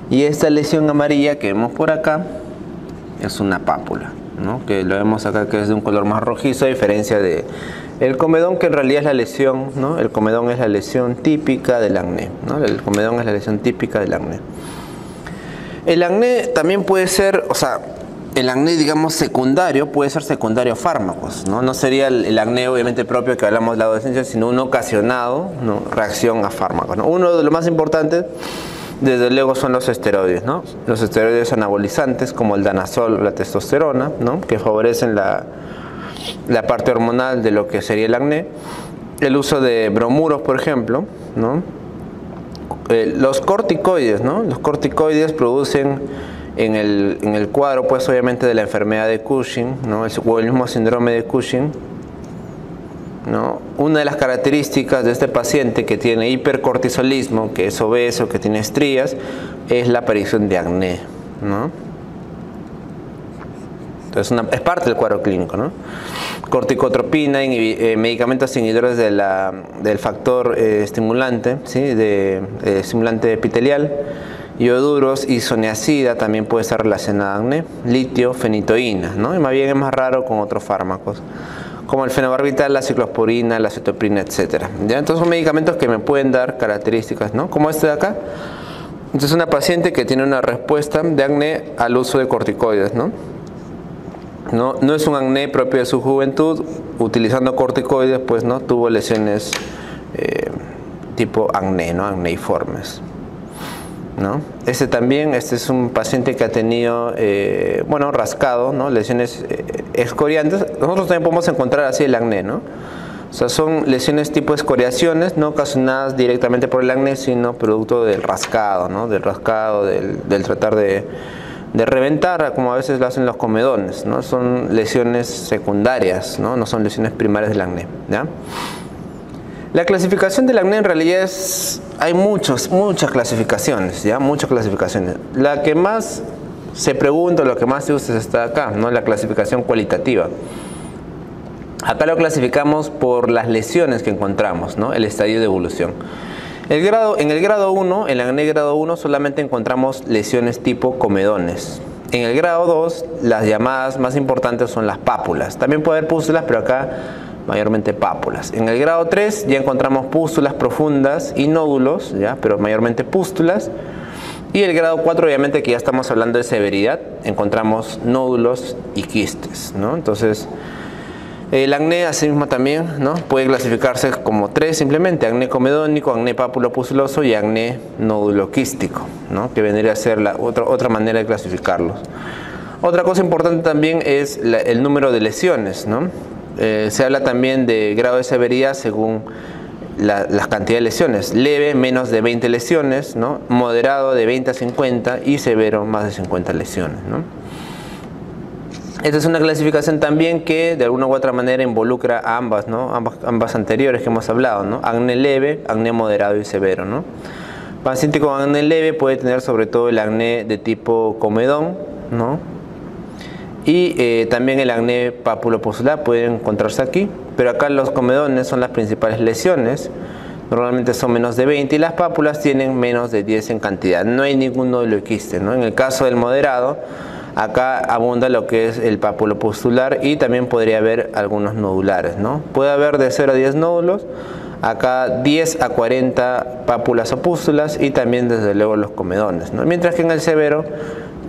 Y esta lesión amarilla que vemos por acá es una pápula, ¿no? Que lo vemos acá, que es de un color más rojizo, a diferencia de el comedón, que en realidad es la lesión, ¿no? El comedón es la lesión típica del acné, ¿no? El comedón es la lesión típica del acné. El acné también puede ser, o sea, el acné, digamos, secundario, puede ser secundario a fármacos, ¿no? No sería el acné obviamente propio que hablamos de la adolescencia, sino un ocasionado, ¿no? Reacción a fármacos, ¿no? Uno de los más importantes, desde luego, son los esteroides, ¿no? Los esteroides anabolizantes, como el danazol o la testosterona, ¿no? Que favorecen la parte hormonal de lo que sería el acné. El uso de bromuros, por ejemplo, ¿no? Los corticoides, ¿no? Los corticoides producen en el cuadro, pues obviamente, de la enfermedad de Cushing, ¿no? O el mismo síndrome de Cushing, ¿no? Una de las características de este paciente que tiene hipercortisolismo, que es obeso, que tiene estrías, es la aparición de acné, ¿no? Entonces es parte del cuadro clínico, ¿no? Corticotropina, medicamentos inhibidores del factor estimulante, ¿sí? Estimulante epitelial, ioduros, isoniazida también puede estar relacionada a acné, litio, fenitoína, ¿no? Y más bien es más raro con otros fármacos, como el fenobarbital, la ciclosporina, la cetoprina, etc. ¿Ya? Entonces son medicamentos que me pueden dar características, ¿no? Como este de acá. Entonces una paciente que tiene una respuesta de acné al uso de corticoides, ¿no? No es un acné propio de su juventud, utilizando corticoides, pues, ¿no? Tuvo lesiones tipo acné, ¿no? Acneiformes, ¿no? Este es un paciente que ha tenido, bueno, rascado, ¿no? Lesiones escoriantes. Nosotros también podemos encontrar así el acné, ¿no? O sea, son lesiones tipo escoriaciones, no ocasionadas directamente por el acné, sino producto del rascado, ¿no? Del rascado, del tratar de reventar, como a veces lo hacen los comedones, ¿no? Son lesiones secundarias, ¿no? No son lesiones primarias del acné, ¿ya? La clasificación del acné en realidad hay muchas clasificaciones, ¿ya? Muchas clasificaciones. La que más se pregunta, lo que más se usa está acá, ¿no? La clasificación cualitativa. Acá lo clasificamos por las lesiones que encontramos, ¿no? El estadio de evolución. En el grado 1, en el acné grado 1, solamente encontramos lesiones tipo comedones. En el grado 2, las llamadas más importantes son las pápulas. También puede haber pústulas, pero acá mayormente pápulas. En el grado 3 ya encontramos pústulas profundas y nódulos, ¿ya? Pero mayormente pústulas. Y el grado 4, obviamente, que ya estamos hablando de severidad, encontramos nódulos y quistes, ¿no? Entonces, el acné asimismo también, ¿no? Puede clasificarse como 3 simplemente: acné comedónico, acné papulopustuloso y acné nódulo-quístico, ¿no? Que vendría a ser otra manera de clasificarlos. Otra cosa importante también es el número de lesiones, ¿no? Se habla también de grado de severidad según las cantidades de lesiones. Leve, menos de 20 lesiones, ¿no? Moderado, de 20 a 50, y severo, más de 50 lesiones, ¿no? Esta es una clasificación también que de alguna u otra manera involucra a ambas, ¿no? Ambas anteriores que hemos hablado, ¿no? Acné leve, acné moderado y severo, ¿no? Paciente con acné leve puede tener sobre todo el acné de tipo comedón, ¿no? Y también el acné papulopustular puede encontrarse aquí, pero acá los comedones son las principales lesiones. Normalmente son menos de 20 y las pápulas tienen menos de 10 en cantidad. No hay ningún nódulo de quiste, ¿no? En el caso del moderado, acá abunda lo que es el papulopustular y también podría haber algunos nodulares, ¿no? Puede haber de 0 a 10 nódulos, acá 10 a 40 pápulas o pústulas, y también desde luego los comedones, ¿no? Mientras que en el severo,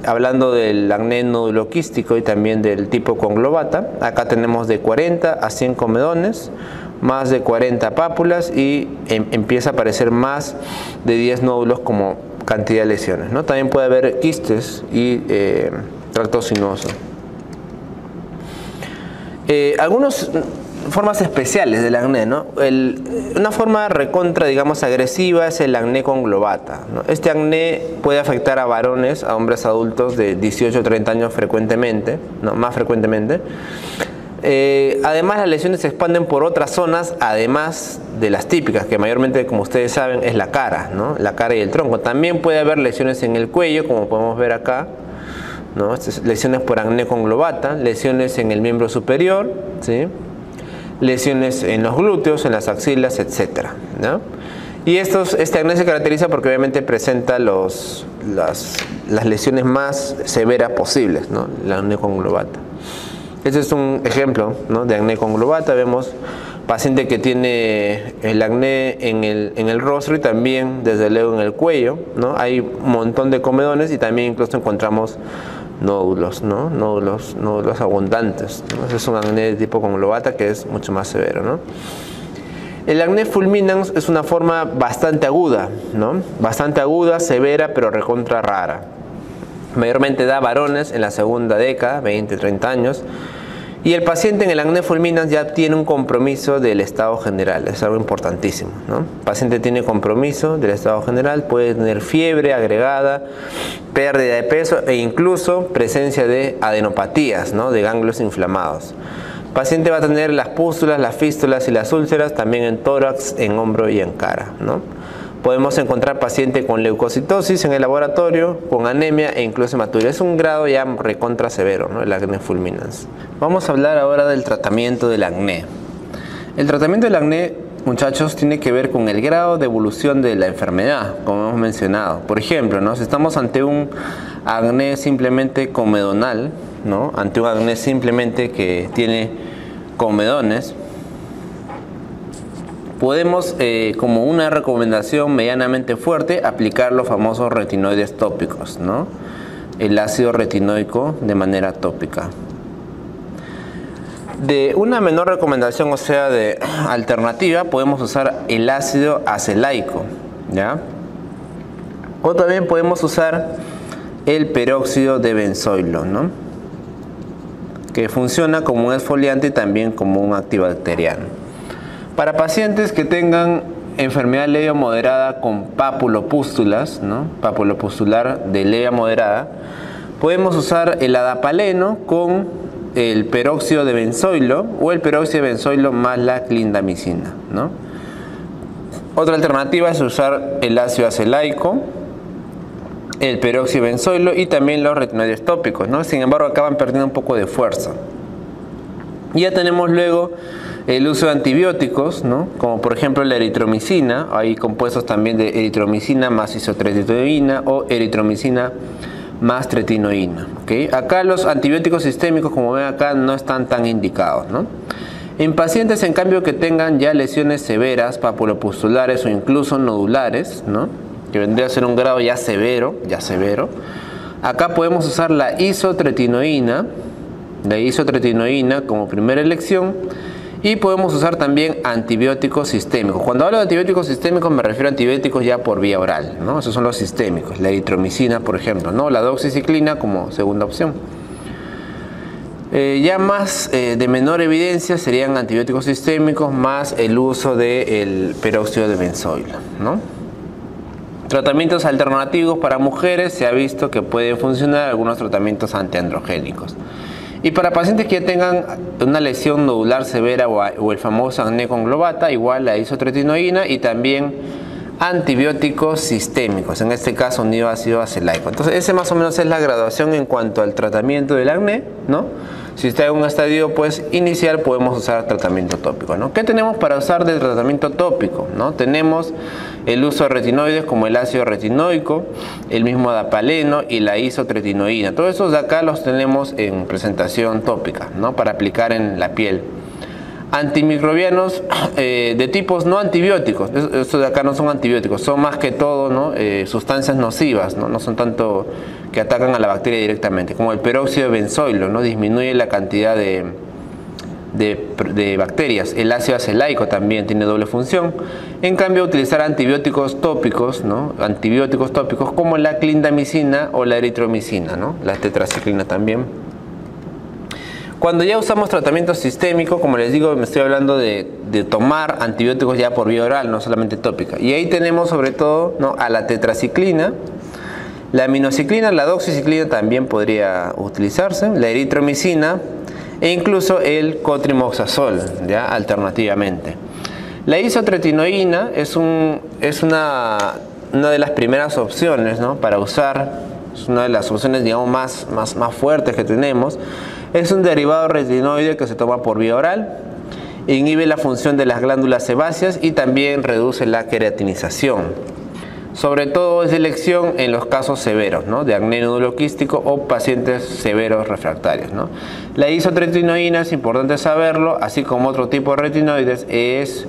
hablando del acné nódulo quístico y también del tipo conglobata, acá tenemos de 40 a 100 comedones, más de 40 pápulas, y empieza a aparecer más de 10 nódulos como cantidad de lesiones, ¿no? También puede haber quistes y tracto sinuoso. Algunas formas especiales del acné, ¿no? Una forma recontra, digamos, agresiva es el acné conglobata, ¿no? Este acné puede afectar a varones, a hombres adultos de 18 o 30 años frecuentemente, ¿no? Más frecuentemente. Además, las lesiones se expanden por otras zonas, además de las típicas, que mayormente, como ustedes saben, es la cara, ¿no? La cara y el tronco. También puede haber lesiones en el cuello, como podemos ver acá, ¿no? Lesiones por acné conglobata, lesiones en el miembro superior, ¿sí? Lesiones en los glúteos, en las axilas, etc., ¿no? Y este acné se caracteriza porque obviamente presenta las lesiones más severas posibles, ¿no? El acné conglobata. Este es un ejemplo, ¿no?, de acné conglobata. Vemos paciente que tiene el acné en el rostro y también desde luego en el cuello, ¿no? Hay un montón de comedones y también incluso encontramos nódulos, ¿no? Nódulos abundantes, ¿no? Ese es un acné de tipo conglobata que es mucho más severo, ¿no? El acné fulminans es una forma bastante aguda, ¿no? Bastante aguda, severa, pero recontra rara. Mayormente da varones en la segunda década, 20, 30 años. Y el paciente en el acné fulminans ya tiene un compromiso del estado general, es algo importantísimo, ¿no? El paciente tiene compromiso del estado general, puede tener fiebre agregada, pérdida de peso e incluso presencia de adenopatías, ¿no?, de ganglios inflamados. El paciente va a tener las pústulas, las fístulas y las úlceras también en tórax, en hombro y en cara, ¿no? Podemos encontrar paciente con leucocitosis en el laboratorio, con anemia e incluso hematuria. Es un grado ya recontra severo, ¿no?, el acné fulminans. Vamos a hablar ahora del tratamiento del acné. El tratamiento del acné, muchachos, tiene que ver con el grado de evolución de la enfermedad, como hemos mencionado. Por ejemplo, ¿no?, si estamos ante un acné simplemente comedonal, ¿no?, ante un acné simplemente que tiene comedones, podemos, como una recomendación medianamente fuerte, aplicar los famosos retinoides tópicos, ¿no?, el ácido retinoico de manera tópica. De una menor recomendación, o sea, de alternativa, podemos usar el ácido acelaico, ¿ya? O también podemos usar el peróxido de benzoilo, ¿no?, que funciona como un exfoliante y también como un antibacteriano. Para pacientes que tengan enfermedad leve o moderada con papulopústulas, ¿no?, papulopustular de leve a moderada, podemos usar el adapaleno con el peróxido de benzoilo o el peróxido de benzoilo más la clindamicina, ¿no? Otra alternativa es usar el ácido acelaico, el peróxido de benzoilo y también los retinoides tópicos, ¿no? Sin embargo, acaban perdiendo un poco de fuerza. Y ya tenemos luego el uso de antibióticos, ¿no?, como por ejemplo la eritromicina. Hay compuestos también de eritromicina más isotretinoína o eritromicina más tretinoína, ¿okay? Acá los antibióticos sistémicos, como ven acá, no están tan indicados, ¿no? En pacientes, en cambio, que tengan ya lesiones severas, papulopustulares o incluso nodulares, ¿no?, que vendría a ser un grado ya severo, acá podemos usar la isotretinoína como primera elección. Y podemos usar también antibióticos sistémicos. Cuando hablo de antibióticos sistémicos me refiero a antibióticos ya por vía oral, ¿no? Esos son los sistémicos, la eritromicina, por ejemplo, ¿no?, la doxiciclina como segunda opción. Ya más de menor evidencia serían antibióticos sistémicos más el uso del peróxido de benzoilo, ¿no? Tratamientos alternativos para mujeres, se ha visto que pueden funcionar algunos tratamientos antiandrogénicos. Y para pacientes que tengan una lesión nodular severa o el famoso acné conglobata, igual la isotretinoína y también antibióticos sistémicos, en este caso unido ácido acelaico. Entonces, ese más o menos es la graduación en cuanto al tratamiento del acné, ¿no? Si está en un estadio pues inicial, podemos usar tratamiento tópico, ¿no? ¿Qué tenemos para usar del tratamiento tópico, ¿no? Tenemos el uso de retinoides como el ácido retinoico, el mismo adapaleno y la isotretinoína. Todos esos de acá los tenemos en presentación tópica, ¿no?, para aplicar en la piel. Antimicrobianos de tipos no antibióticos. Estos de acá no son antibióticos, son más que todo, ¿no?, sustancias nocivas, ¿no? No son tanto que atacan a la bacteria directamente, como el peróxido de benzoilo, ¿no? Disminuye la cantidad de de bacterias. El ácido acelaico también tiene doble función. En cambio, utilizar antibióticos tópicos, ¿no? Antibióticos tópicos como la clindamicina o la eritromicina, ¿no? La tetraciclina también. Cuando ya usamos tratamiento sistémico, como les digo, me estoy hablando de tomar antibióticos ya por vía oral, no solamente tópica. Y ahí tenemos sobre todo, ¿no?, a la tetraciclina, la aminociclina, la doxiciclina también podría utilizarse, la eritromicina e incluso el cotrimoxazol, ¿ya?, alternativamente. La isotretinoína es una de las primeras opciones, ¿no?, para usar, es una de las opciones, digamos, más fuertes que tenemos. Es un derivado retinoide que se toma por vía oral, inhibe la función de las glándulas sebáceas y también reduce la queratinización. Sobre todo es de elección en los casos severos, ¿no?, de acné nódulo quístico o pacientes severos refractarios, ¿no? La isotretinoína, es importante saberlo, así como otro tipo de retinoides, es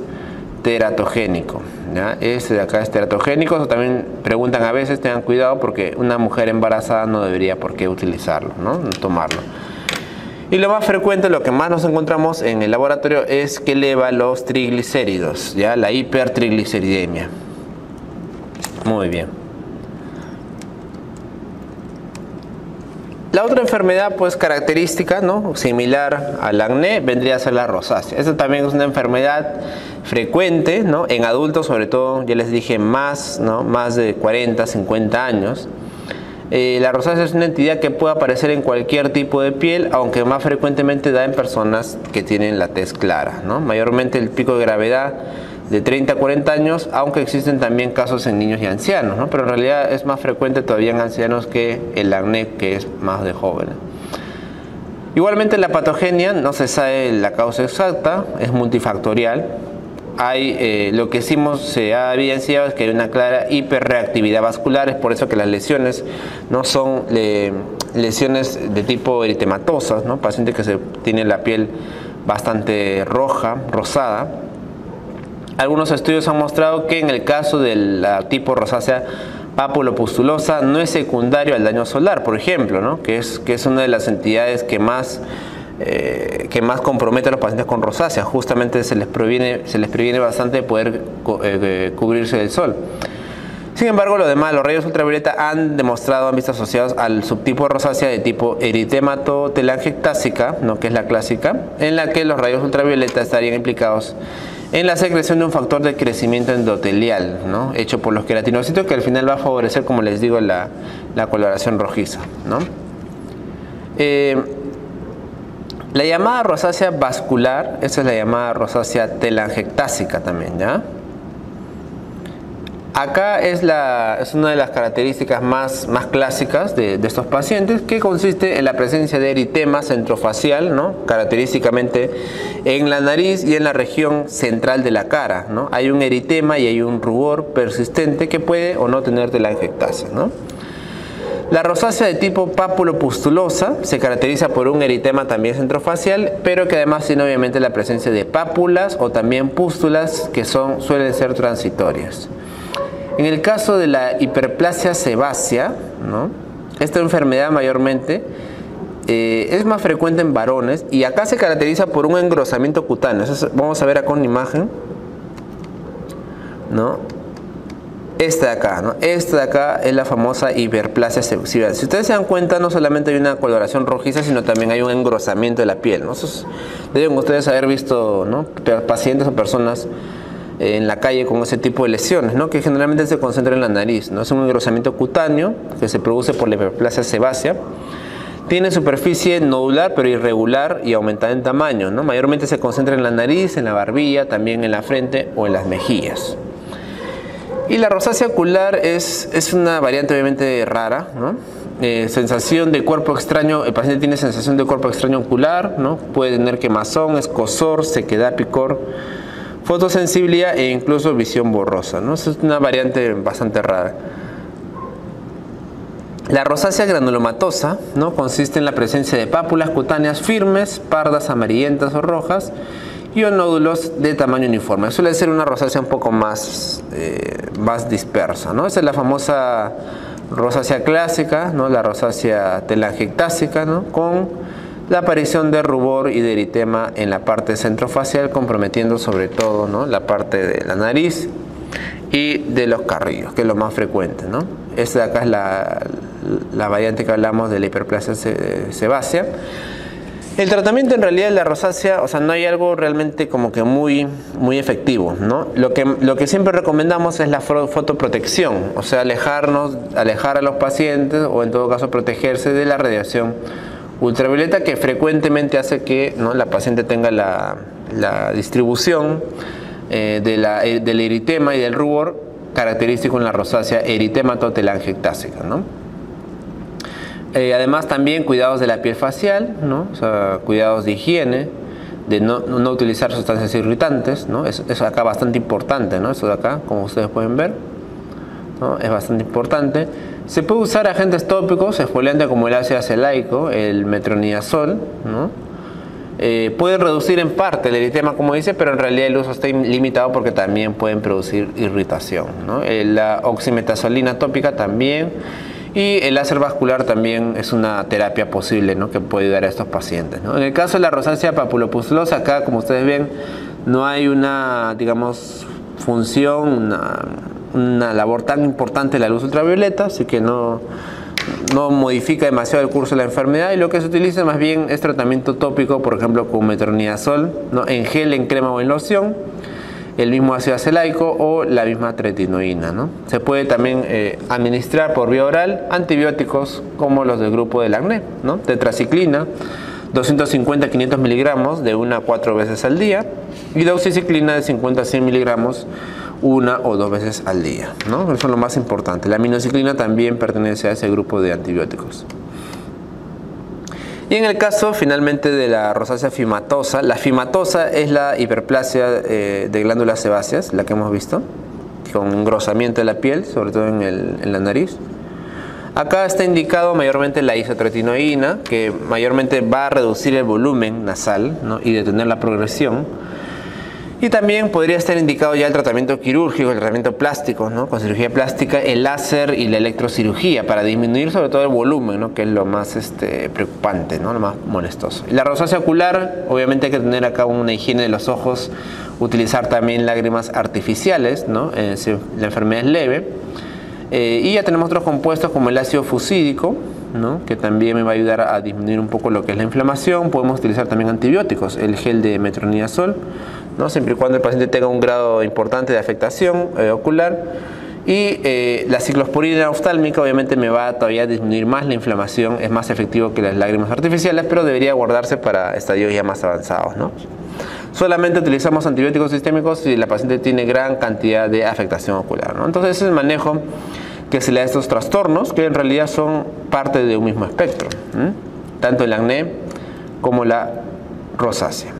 teratogénico, ¿ya? Este de acá es teratogénico. Eso también preguntan a veces, tengan cuidado porque una mujer embarazada no debería por qué utilizarlo, ¿no?, tomarlo. Y lo más frecuente, lo que más nos encontramos en el laboratorio es que eleva los triglicéridos, ¿ya?, la hipertrigliceridemia. Muy bien. La otra enfermedad, pues, característica, ¿no?, similar al acné, vendría a ser la rosácea. Esta también es una enfermedad frecuente, ¿no?, en adultos, sobre todo, ya les dije, más de 40, 50 años. La rosácea es una entidad que puede aparecer en cualquier tipo de piel, aunque más frecuentemente da en personas que tienen la tez clara, ¿no? Mayormente el pico de gravedad de 30 a 40 años, aunque existen también casos en niños y ancianos, ¿no? Pero en realidad es más frecuente todavía en ancianos que el acné, que es más de jóvenes. Igualmente la patogenia no se sabe la causa exacta, es multifactorial. Lo que se ha evidenciado es que hay una clara hiperreactividad vascular, es por eso que las lesiones no son lesiones de tipo eritematosas, ¿no?, pacientes que tienen la piel bastante roja, rosada. Algunos estudios han mostrado que en el caso de la tipo rosácea papulopustulosa no es secundario al daño solar, por ejemplo, ¿no?, que es una de las entidades que más compromete a los pacientes con rosácea. Justamente se les previene bastante de poder cubrirse del sol. Sin embargo, lo demás, los rayos ultravioleta han visto asociados al subtipo de rosácea de tipo eritemato telangiectásica, ¿no?, que es la clásica, en la que los rayos ultravioleta estarían implicados en la secreción de un factor de crecimiento endotelial, ¿no?, hecho por los queratinocitos, que al final va a favorecer, como les digo, la coloración rojiza, ¿no? La llamada rosácea vascular, esa es la llamada rosácea telangiectásica también, ¿ya? Acá es una de las características más clásicas de estos pacientes, que consiste en la presencia de eritema centrofacial, ¿no?, característicamente en la nariz y en la región central de la cara, ¿no? Hay un eritema y hay un rubor persistente que puede o no tener telangiectasia, ¿no? La rosácea de tipo papulopustulosa se caracteriza por un eritema también centrofacial, pero que además tiene obviamente la presencia de pápulas o también pústulas que suelen ser transitorias. En el caso de la hiperplasia sebácea, ¿no?, esta enfermedad mayormente es más frecuente en varones y acá se caracteriza por un engrosamiento cutáneo. Vamos a ver acá una imagen, ¿no? Esta de acá, ¿no? Esta de acá es la famosa hiperplasia sebácea. Si ustedes se dan cuenta, no solamente hay una coloración rojiza, sino también hay un engrosamiento de la piel, ¿no? Deben ustedes haber visto, ¿no?, pacientes o personas en la calle con ese tipo de lesiones, ¿no?, que generalmente se concentra en la nariz, ¿no? Es un engrosamiento cutáneo que se produce por la hiperplasia sebácea. Tiene superficie nodular pero irregular y aumentada en tamaño, ¿no? Mayormente se concentra en la nariz, en la barbilla, también en la frente o en las mejillas. Y la rosácea ocular es una variante obviamente rara, ¿no? Sensación de cuerpo extraño, el paciente tiene sensación de cuerpo extraño ocular, ¿no? Puede tener quemazón, escozor, sequedad, picor, fotosensibilidad e incluso visión borrosa, ¿no? Es una variante bastante rara. La rosácea granulomatosa, ¿no?, consiste en la presencia de pápulas cutáneas firmes, pardas, amarillentas o rojas, y nódulos de tamaño uniforme. Suele ser una rosácea un poco más dispersa, ¿no? Esa es la famosa rosácea clásica, ¿no?, la rosácea telangiectásica, ¿no?, con la aparición de rubor y de eritema en la parte centrofacial, comprometiendo sobre todo, ¿no?, la parte de la nariz y de los carrillos, que es lo más frecuente, ¿no? Esta de acá es la variante que hablamos de la hiperplasia sebácea. El tratamiento en realidad de la rosácea, o sea, no hay algo realmente como que muy efectivo, ¿no? Lo que siempre recomendamos es la fotoprotección, o sea, alejar a los pacientes, o en todo caso protegerse de la radiación ultravioleta, que frecuentemente hace que, ¿no?, la paciente tenga la distribución del eritema y del rubor característico en la rosácea eritematotelangiectásica, ¿no? Además también cuidados de la piel facial, ¿no? O sea, cuidados de higiene, de no utilizar sustancias irritantes, ¿no? Eso acá bastante importante, ¿no? Eso de acá, como ustedes pueden ver, ¿no?, es bastante importante. Se puede usar agentes tópicos exfoliantes como el ácido acelaico, el metronidazol, ¿no? Pueden reducir en parte el eritema, como dice, pero en realidad el uso está limitado porque también pueden producir irritación, ¿no? La oximetazolina tópica también. Y el láser vascular también es una terapia posible, ¿no?, que puede ayudar a estos pacientes, ¿no? En el caso de la rosácea papulopustulosa, acá, como ustedes ven, no hay una, digamos, función, una labor tan importante de la luz ultravioleta, así que no modifica demasiado el curso de la enfermedad, y lo que se utiliza más bien es tratamiento tópico, por ejemplo, con metronidazol, ¿no?, en gel, en crema o en loción, el mismo ácido acelaico o la misma tretinoína, ¿no? Se puede también administrar por vía oral antibióticos como los del grupo del acné, ¿no? Tetraciclina, 250-500 miligramos de 1 a 4 veces al día, y doxiciclina de 50 a 100 miligramos 1 o 2 veces al día, ¿no? Eso es lo más importante. La aminociclina también pertenece a ese grupo de antibióticos. Y en el caso finalmente de la rosácea fimatosa, la fimatosa es la hiperplasia de glándulas sebáceas, la que hemos visto, con engrosamiento de la piel, sobre todo en la nariz. Acá está indicado mayormente la isotretinoína, que mayormente va a reducir el volumen nasal, ¿no?, y detener la progresión. Y también podría estar indicado ya el tratamiento quirúrgico, el tratamiento plástico, ¿no?, con cirugía plástica, el láser y la electrocirugía, para disminuir sobre todo el volumen, ¿no?, que es lo más preocupante, ¿no?, lo más molestoso. Y la rosácea ocular, obviamente hay que tener acá una higiene de los ojos, utilizar también lágrimas artificiales, ¿no?, si la enfermedad es leve. Y ya tenemos otros compuestos como el ácido fusídico, ¿no?, que también me va a ayudar a disminuir un poco lo que es la inflamación. Podemos utilizar también antibióticos, el gel de metronidazol, ¿no?, siempre y cuando el paciente tenga un grado importante de afectación ocular. Y la ciclosporina oftálmica obviamente me va a todavía disminuir más la inflamación, es más efectivo que las lágrimas artificiales, pero debería guardarse para estadios ya más avanzados, ¿no? Solamente utilizamos antibióticos sistémicos si la paciente tiene gran cantidad de afectación ocular, ¿no? Entonces ese es el manejo que se le da a estos trastornos, que en realidad son parte de un mismo espectro, tanto el acné como la rosácea.